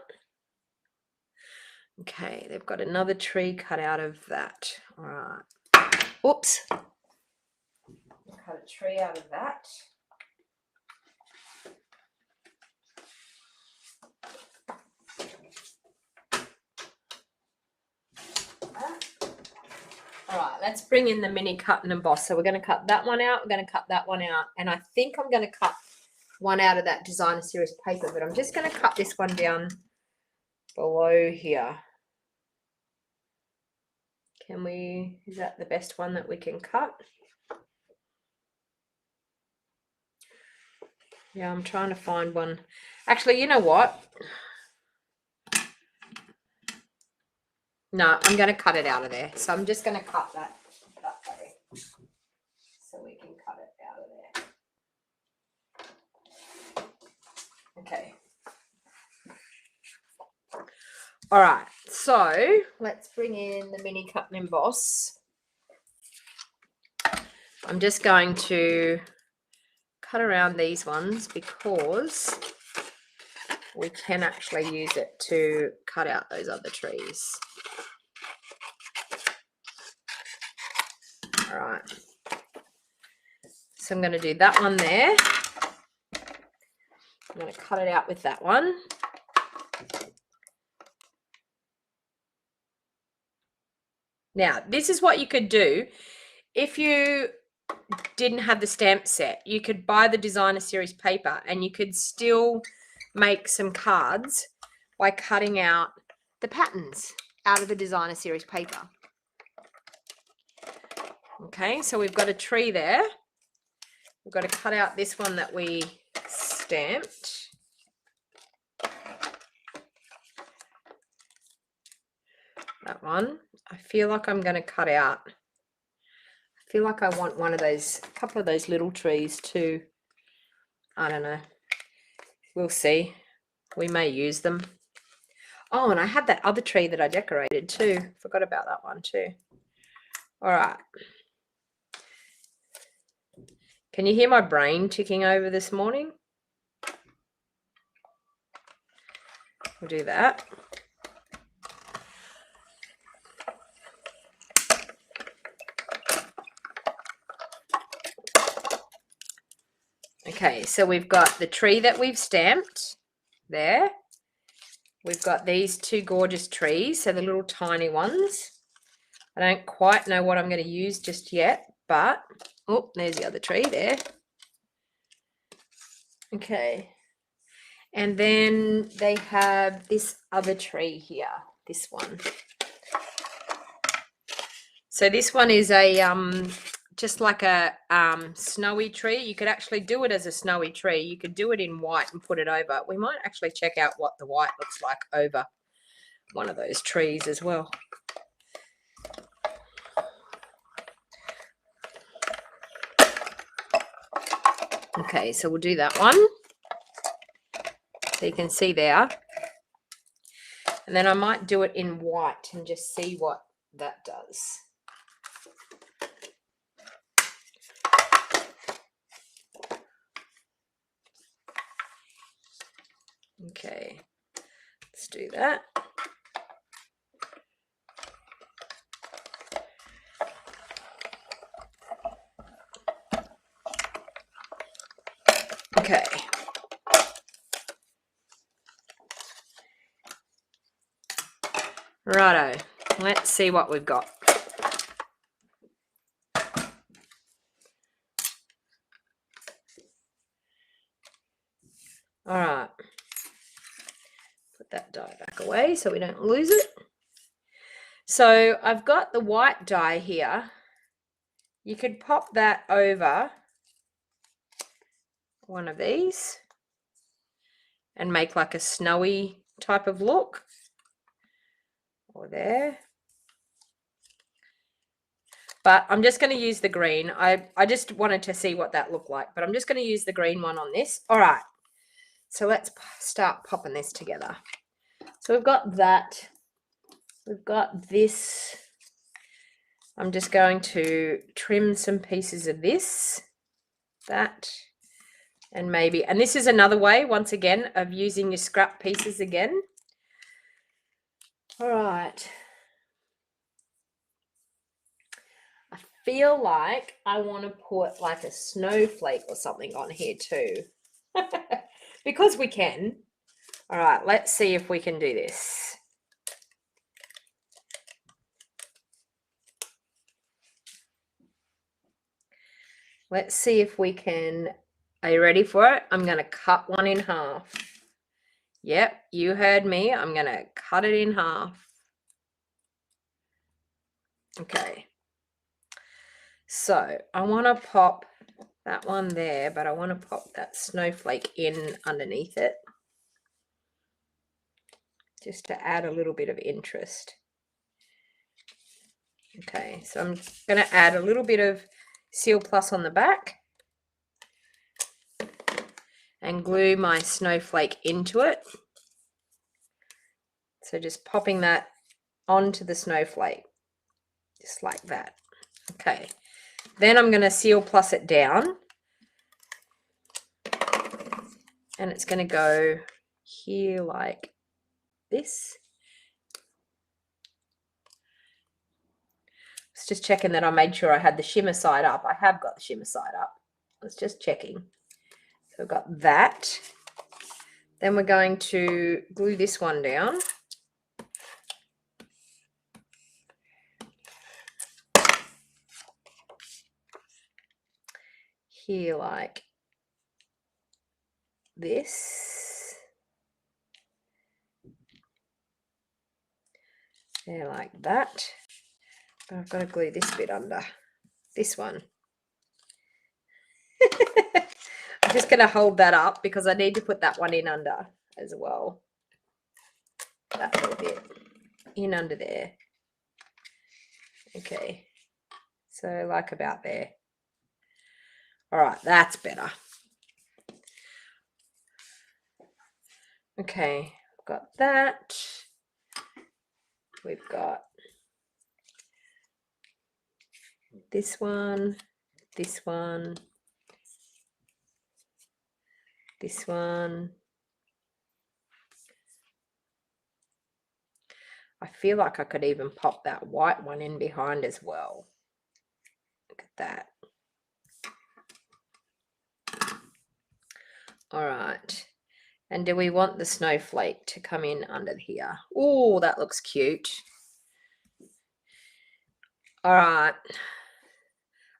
Okay, they've got another tree cut out of that. All right. Oops. Cut a tree out of that. right, let's bring in the mini cut and emboss. So we're going to cut that one out. We're going to cut that one out. And I think I'm going to cut one out of that designer series paper, but I'm just going to cut this one down below here. Can we, is that the best one that we can cut? Yeah, I'm trying to find one. Actually, you know what? No, I'm going to cut it out of there. So I'm just going to cut that way. So we can cut it out of there. Okay. All right. So let's bring in the mini cut and emboss. I'm just going to cut around these ones because we can actually use it to cut out those other trees. All right. So I'm going to do that one there. I'm going to cut it out with that one. Now, this is what you could do if you didn't have the stamp set. You could buy the designer series paper and you could still make some cards by cutting out the patterns out of the designer series paper. Okay, so we've got a tree there. We've got to cut out this one that we stamped. That one. I feel like I'm going to cut out. I feel like I want one of those, a couple of those little trees too. I don't know. We'll see. We may use them. Oh, and I had that other tree that I decorated too. Forgot about that one too. All right. Can you hear my brain ticking over this morning? We'll do that. Okay, so we've got the tree that we've stamped there. We've got these two gorgeous trees, so the little tiny ones. I don't quite know what I'm going to use just yet, but oh, there's the other tree there. Okay. And then they have this other tree here, this one. So this one is a just like a snowy tree. You could actually do it as a snowy tree. You could do it in white and put it over. We might actually check out what the white looks like over one of those trees as well. Okay, so we'll do that one. So you can see there. And then I might do it in white and just see what that does. Okay, let's do that. Okay. Righto, let's see what we've got. All right. Put that die back away so we don't lose it. So I've got the white die here. You could pop that over one of these and make like a snowy type of look. Or there. But I'm just going to use the green. I just wanted to see what that looked like, but I'm just going to use the green one on this. All right. So let's start popping this together. So we've got that. We've got this. I'm just going to trim some pieces of this, that, and maybe, and this is another way, once again, of using your scrap pieces again. All right. I feel like I want to put like a snowflake or something on here too. Because we can. All right, let's see if we can do this. Let's see if we can. Are you ready for it? I'm going to cut one in half. Yep, you heard me. I'm going to cut it in half. Okay. So I want to pop that one there, but I want to pop that snowflake in underneath it, just to add a little bit of interest. Okay, so I'm going to add a little bit of Seal Plus on the back and glue my snowflake into it. So just popping that onto the snowflake, just like that. Okay, then I'm going to Seal Plus it down, and it's going to go here like this. It's just checking that I made sure I had the shimmer side up. I have got the shimmer side up. It's just checking. So I've got that. Then we're going to glue this one down. Here like this. There like that. But I've got to glue this bit under. This one. I'm just going to hold that up because I need to put that one in under as well. That little bit in under there. Okay. So like about there. All right, that's better. Okay, I've got that. We've got this one, this one, this one. I feel like I could even pop that white one in behind as well. Look at that. All right. And do we want the snowflake to come in under here? Oh, that looks cute. All right.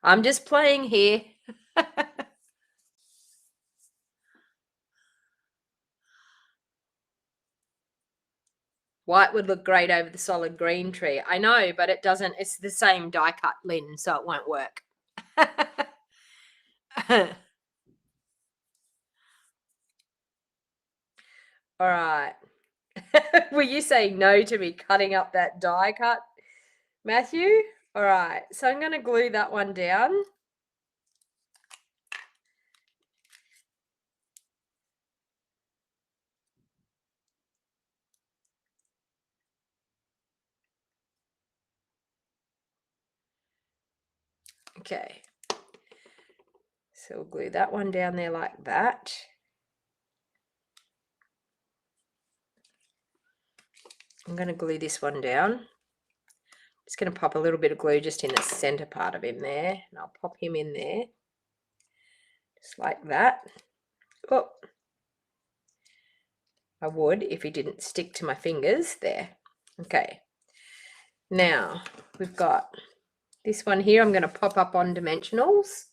I'm just playing here. White would look great over the solid green tree. I know, but it doesn't. It's the same die cut linen, so it won't work. All right. Were you saying no to me cutting up that die cut, Matthew? All right. So I'm going to glue that one down. Okay. So we'll glue that one down there like that. I'm going to glue this one down. Just going to pop a little bit of glue just in the center part of him there. And I'll pop him in there. Just like that. Oh. I would if he didn't stick to my fingers there. Okay. Now we've got this one here. I'm going to pop up on dimensionals.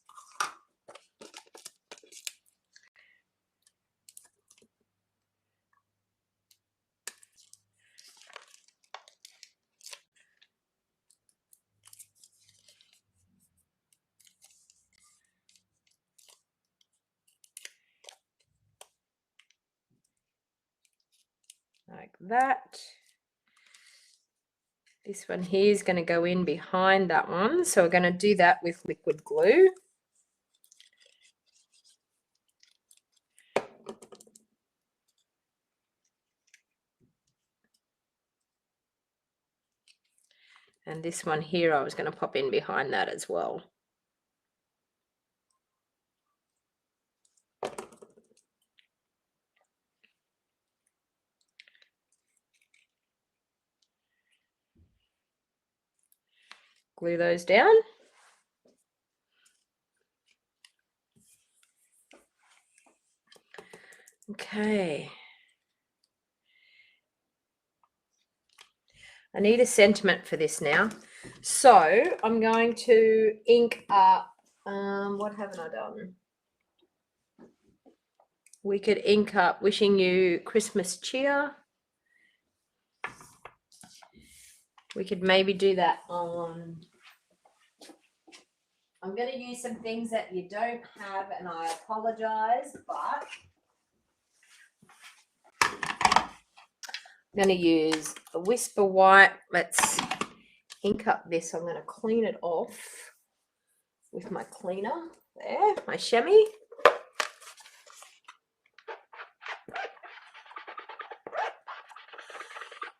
Like that. This one here is going to go in behind that one. So we're going to do that with liquid glue. And this one here, I was going to pop in behind that as well. Glue those down. Okay. I need a sentiment for this now. So I'm going to ink up What haven't I done? We could ink up wishing you Christmas cheer. We could maybe do that on, I'm going to use some things that you don't have, and I apologize, but I'm going to use a Whisper White. Let's ink up this. I'm going to clean it off with my cleaner there, my chamois.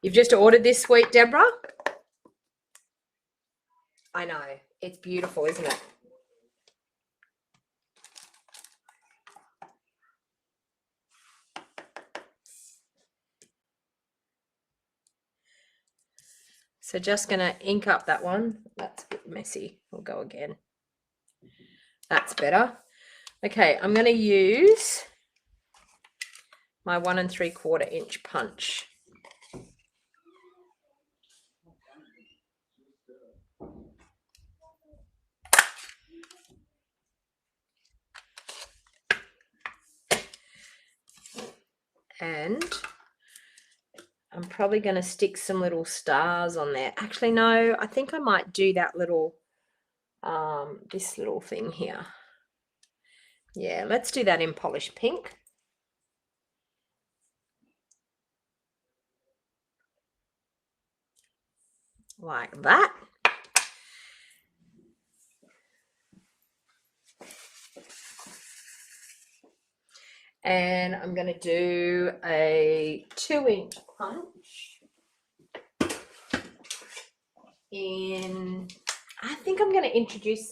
You've just ordered this, sweet Deborah? I know. It's beautiful, isn't it? So just going to ink up that one. That's a bit messy. We'll go again. That's better. Okay, I'm going to use my 1 3/4 inch punch. And I'm probably going to stick some little stars on there. Actually, no, I think I might do that little, this little thing here. Yeah, let's do that in polished pink. Like that. And I'm going to do a 2-inch punch in, I think I'm going to introduce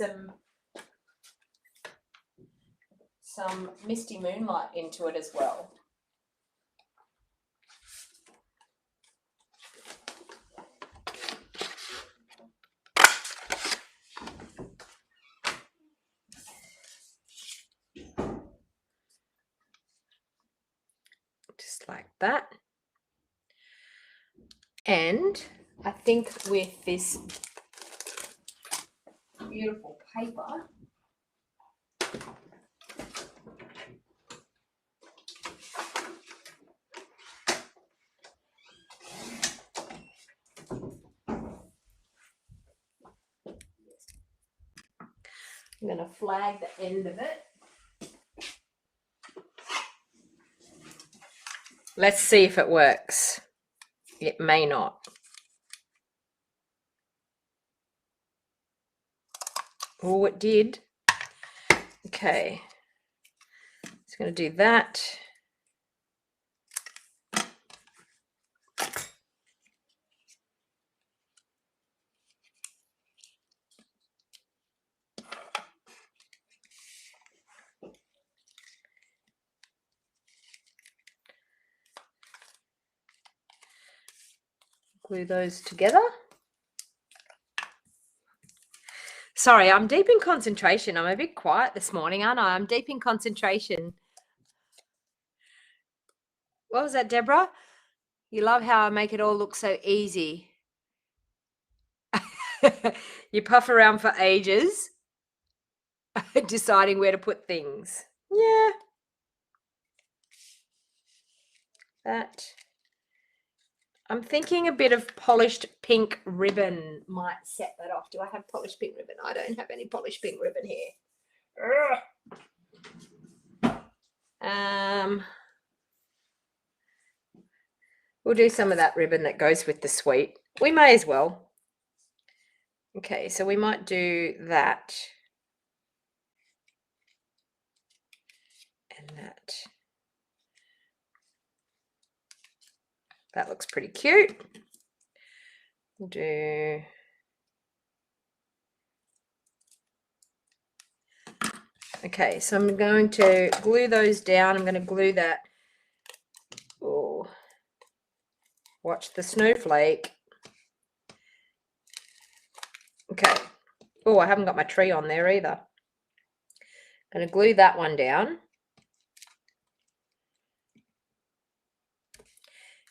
some Misty Moonlight into it as well. Just like that. And I think with this beautiful paper, I'm going to flag the end of it. Let's see if it works. It may not. Oh, it did. Okay. Just going to do that. Glue those together. Sorry, I'm deep in concentration. I'm a bit quiet this morning, aren't I? I'm deep in concentration. What was that, Deborah? You love how I make it all look so easy. You puff around for ages deciding where to put things. Yeah. That. I'm thinking a bit of polished pink ribbon might set that off. Do I have polished pink ribbon? I don't have any polished pink ribbon here. We'll do some of that ribbon that goes with the sweet. We may as well. Okay, so we might do that. And that. That looks pretty cute. We'll do. Okay, so I'm going to glue those down. I'm going to glue that. Oh, watch the snowflake. Okay. Oh, I haven't got my tree on there either. I'm going to glue that one down.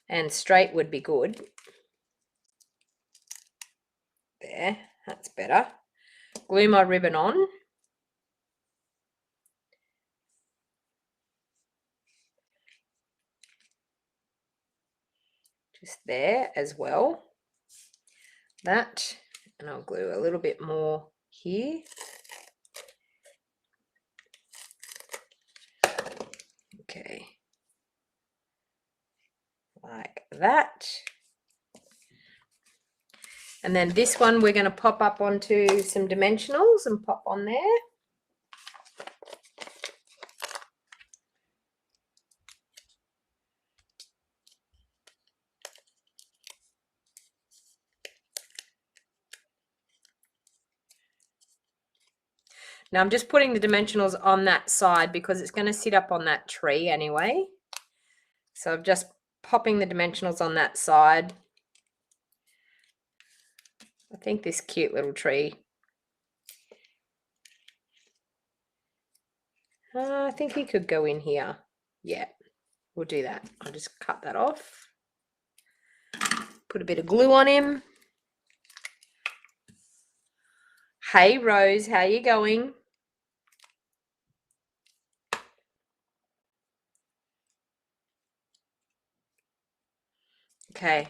And straight would be good. There, that's better. Glue my ribbon on. there as well. That, and I'll glue a little bit more here. Okay, like that. And then this one we're going to pop up onto some dimensionals and pop on there. Now I'm just putting the dimensionals on that side because it's going to sit up on that tree anyway. So I'm just popping the dimensionals on that side. I think this cute little tree. I think he could go in here. Yeah, we'll do that. I'll just cut that off. Put a bit of glue on him. Hey Rose, how you going? Okay,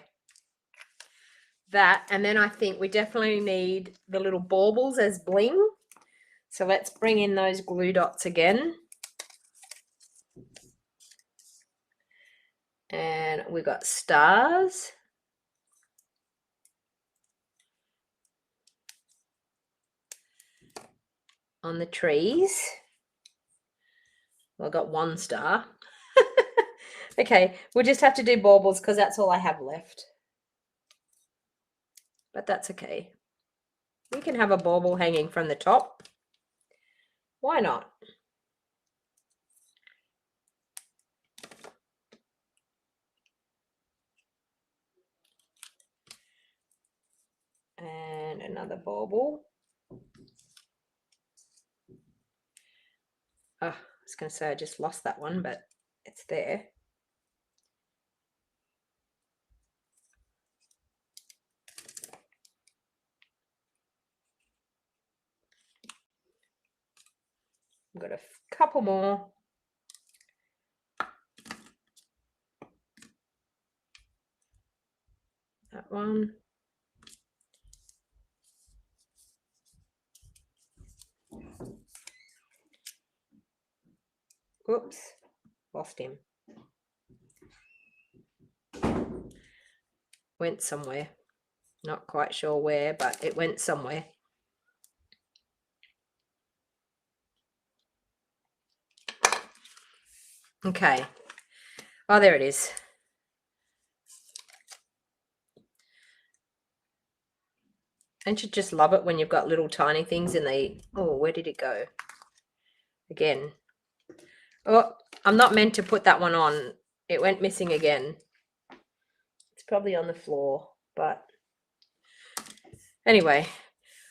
that, and then I think we definitely need the little baubles as bling. So let's bring in those glue dots again. And we've got stars. On the trees. Well, I got one star. Okay, we'll just have to do baubles because that's all I have left. But that's okay. We can have a bauble hanging from the top. Why not? And another bauble. Oh, I was going to say I just lost that one, but it's there. I've got a couple more. That one. Oops, lost him. Went somewhere. Not quite sure where, but it went somewhere. Okay. Oh, there it is. Don't you just love it when you've got little tiny things and they... Oh, where did it go? Again. Oh, I'm not meant to put that one on. It went missing again. It's probably on the floor, but... Anyway,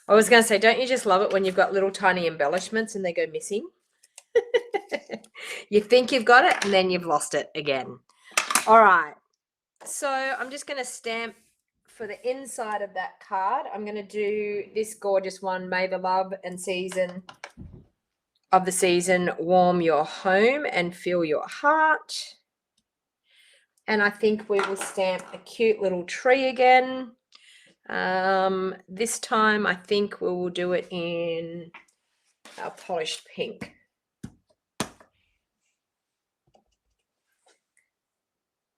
I was going to say, don't you just love it when you've got little tiny embellishments and they go missing? You think you've got it and then you've lost it again. All right. So I'm just going to stamp for the inside of that card. I'm going to do this gorgeous one, May the love and season of the season warm your home and fill your heart. And I think we will stamp a cute little tree again. This time I think we will do it in our polished pink.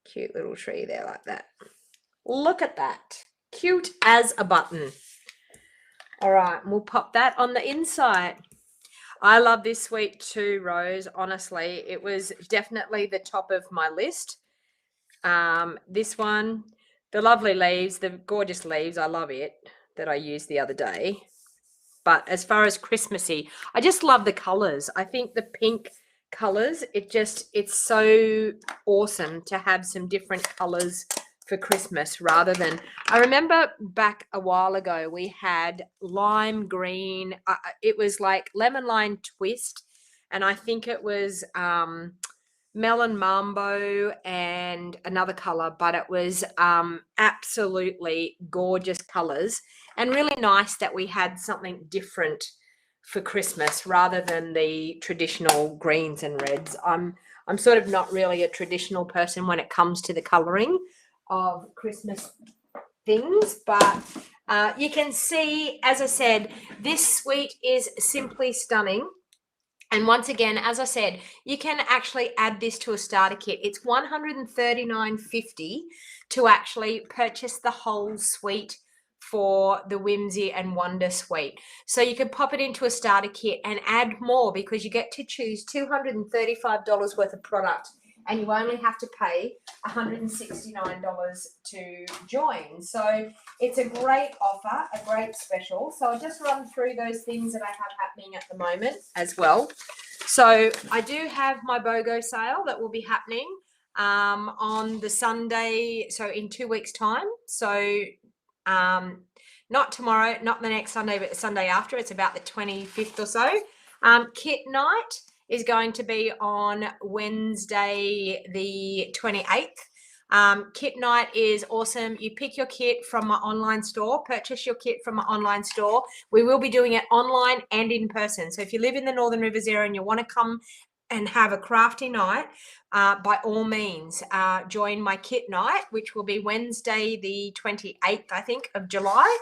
Cute little tree there like that. Look at that. Cute as a button. All right, and we'll pop that on the inside. I love this suite too, Rose. Honestly, it was definitely the top of my list. This one, the lovely leaves, the gorgeous leaves, I love it, that I used the other day. But as far as Christmassy, I just love the colors. I think the pink colors, it's so awesome to have some different colors for Christmas rather than... I remember back a while ago we had lime green. It was like lemon lime twist, and I think it was melon mambo and another color, but it was absolutely gorgeous colors and really nice that we had something different for Christmas rather than the traditional greens and reds. I'm sort of not really a traditional person when it comes to the coloring. of Christmas things, but you can see, as I said, this suite is simply stunning. And once again, as I said, you can actually add this to a starter kit. It's $139.50 to actually purchase the whole suite for the Whimsy and Wonder suite. So you can pop it into a starter kit and add more, because you get to choose $235 worth of product, and you only have to pay $169 to join. So it's a great offer, a great special. So I'll just run through those things that I have happening at the moment as well. So I do have my BOGO sale that will be happening on the Sunday, so in 2 weeks' time. So not tomorrow, not the next Sunday, but the Sunday after. It's about the 25th or so. Kit night is going to be on Wednesday the 28th. Kit night is awesome. You pick your kit from my online store, purchase your kit from my online store. We will be doing it online and in person. So if you live in the Northern Rivers area and you want to come and have a crafty night, by all means, join my kit night, which will be Wednesday the 28th, I think, of July.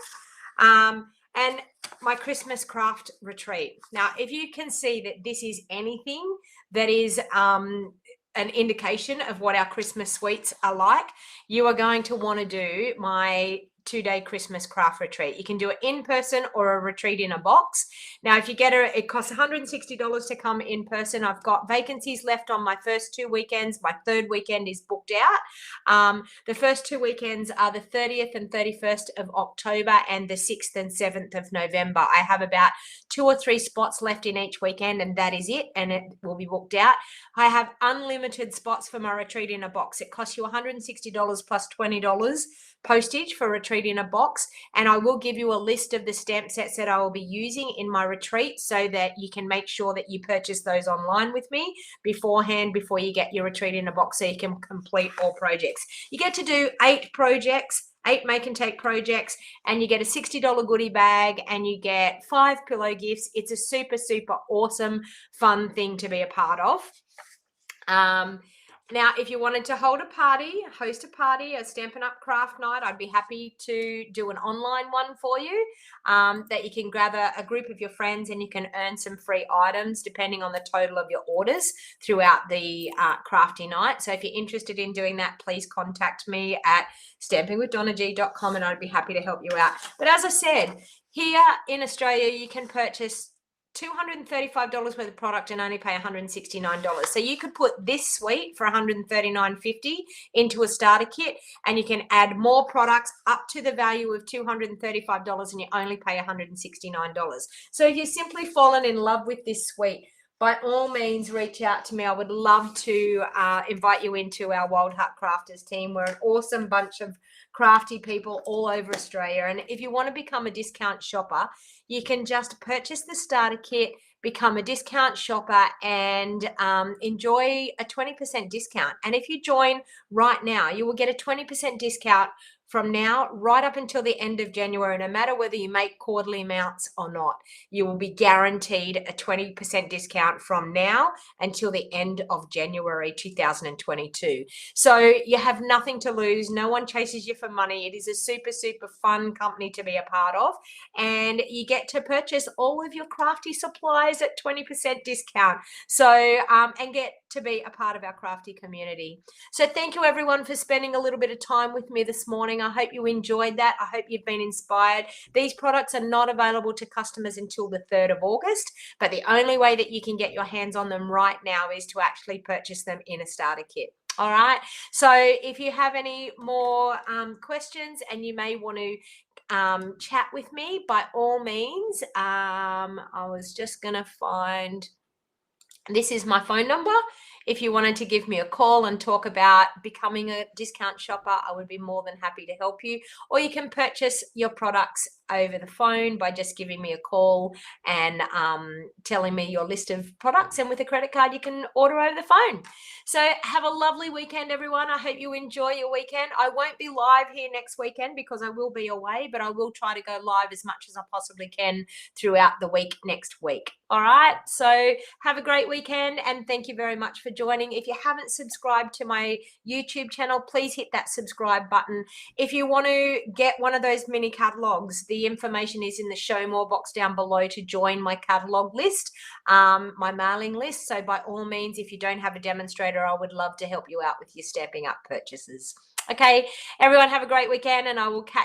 And my Christmas craft retreat. Now, if you can see that this is anything that is an indication of what our Christmas suites are like, you are going to want to do my 2-day Christmas craft retreat. You can do it in person or a retreat in a box. Now, if you get it costs $160 to come in person. I've got vacancies left on my first 2 weekends. My third weekend is booked out. The first 2 weekends are the 30th and 31st of October and the 6th and 7th of November. I have about 2 or 3 spots left in each weekend, and that is it, and it will be booked out. I have unlimited spots for my retreat in a box. It costs you $160 plus $20 postage for retreat in a box, and I will give you a list of the stamp sets that I will be using in my retreat, so that you can make sure that you purchase those online with me beforehand, before you get your retreat in a box, so you can complete all projects. You get to do 8 projects, 8 make and take projects, and you get a $60 goodie bag, and you get 5 pillow gifts. It's a super, super awesome, fun thing to be a part of. Now, if you wanted to hold a party, host a party, a Stampin' Up craft night, I'd be happy to do an online one for you, that you can gather a group of your friends and you can earn some free items depending on the total of your orders throughout the crafty night. So if you're interested in doing that, please contact me at stampingwithdonnag.com and I'd be happy to help you out. But as I said, here in Australia, you can purchase $235 worth of product and only pay $169. So you could put this suite for $139.50 into a starter kit, and you can add more products up to the value of $235, and you only pay $169. So if you've simply fallen in love with this suite, by all means, reach out to me. I would love to invite you into our Wild Heart Crafters team. We're an awesome bunch of crafty people all over Australia. And if you want to become a discount shopper, you can just purchase the starter kit, become a discount shopper, and enjoy a 20% discount. And if you join right now, you will get a 20% discount from now right up until the end of January. No matter whether you make quarterly amounts or not, you will be guaranteed a 20% discount from now until the end of January 2022. So you have nothing to lose. No one chases you for money. It is a super, super fun company to be a part of. And you get to purchase all of your crafty supplies at 20% discount. So, and get to be a part of our crafty community. So thank you everyone for spending a little bit of time with me this morning. I hope you enjoyed that. I hope you've been inspired. These products are not available to customers until the 3rd of August, but the only way that you can get your hands on them right now is to actually purchase them in a starter kit. All right. So if you have any more questions and you may want to chat with me, by all means, I was just going to find, this is my phone number. If you wanted to give me a call and talk about becoming a discount shopper, I would be more than happy to help you. Or you can purchase your products over the phone by just giving me a call and telling me your list of products, and with a credit card you can order over the phone. So have a lovely weekend, everyone. I hope you enjoy your weekend. I won't be live here next weekend because I will be away, but I will try to go live as much as I possibly can throughout the week next week. All right, so have a great weekend, and thank you very much for joining. If you haven't subscribed to my YouTube channel, please hit that subscribe button. If you want to get one of those mini catalogs, the information is in the show more box down below to join my catalog list, my mailing list. So by all means, if you don't have a demonstrator, I would love to help you out with your Stampin' Up purchases. Okay, everyone have a great weekend, and I will catch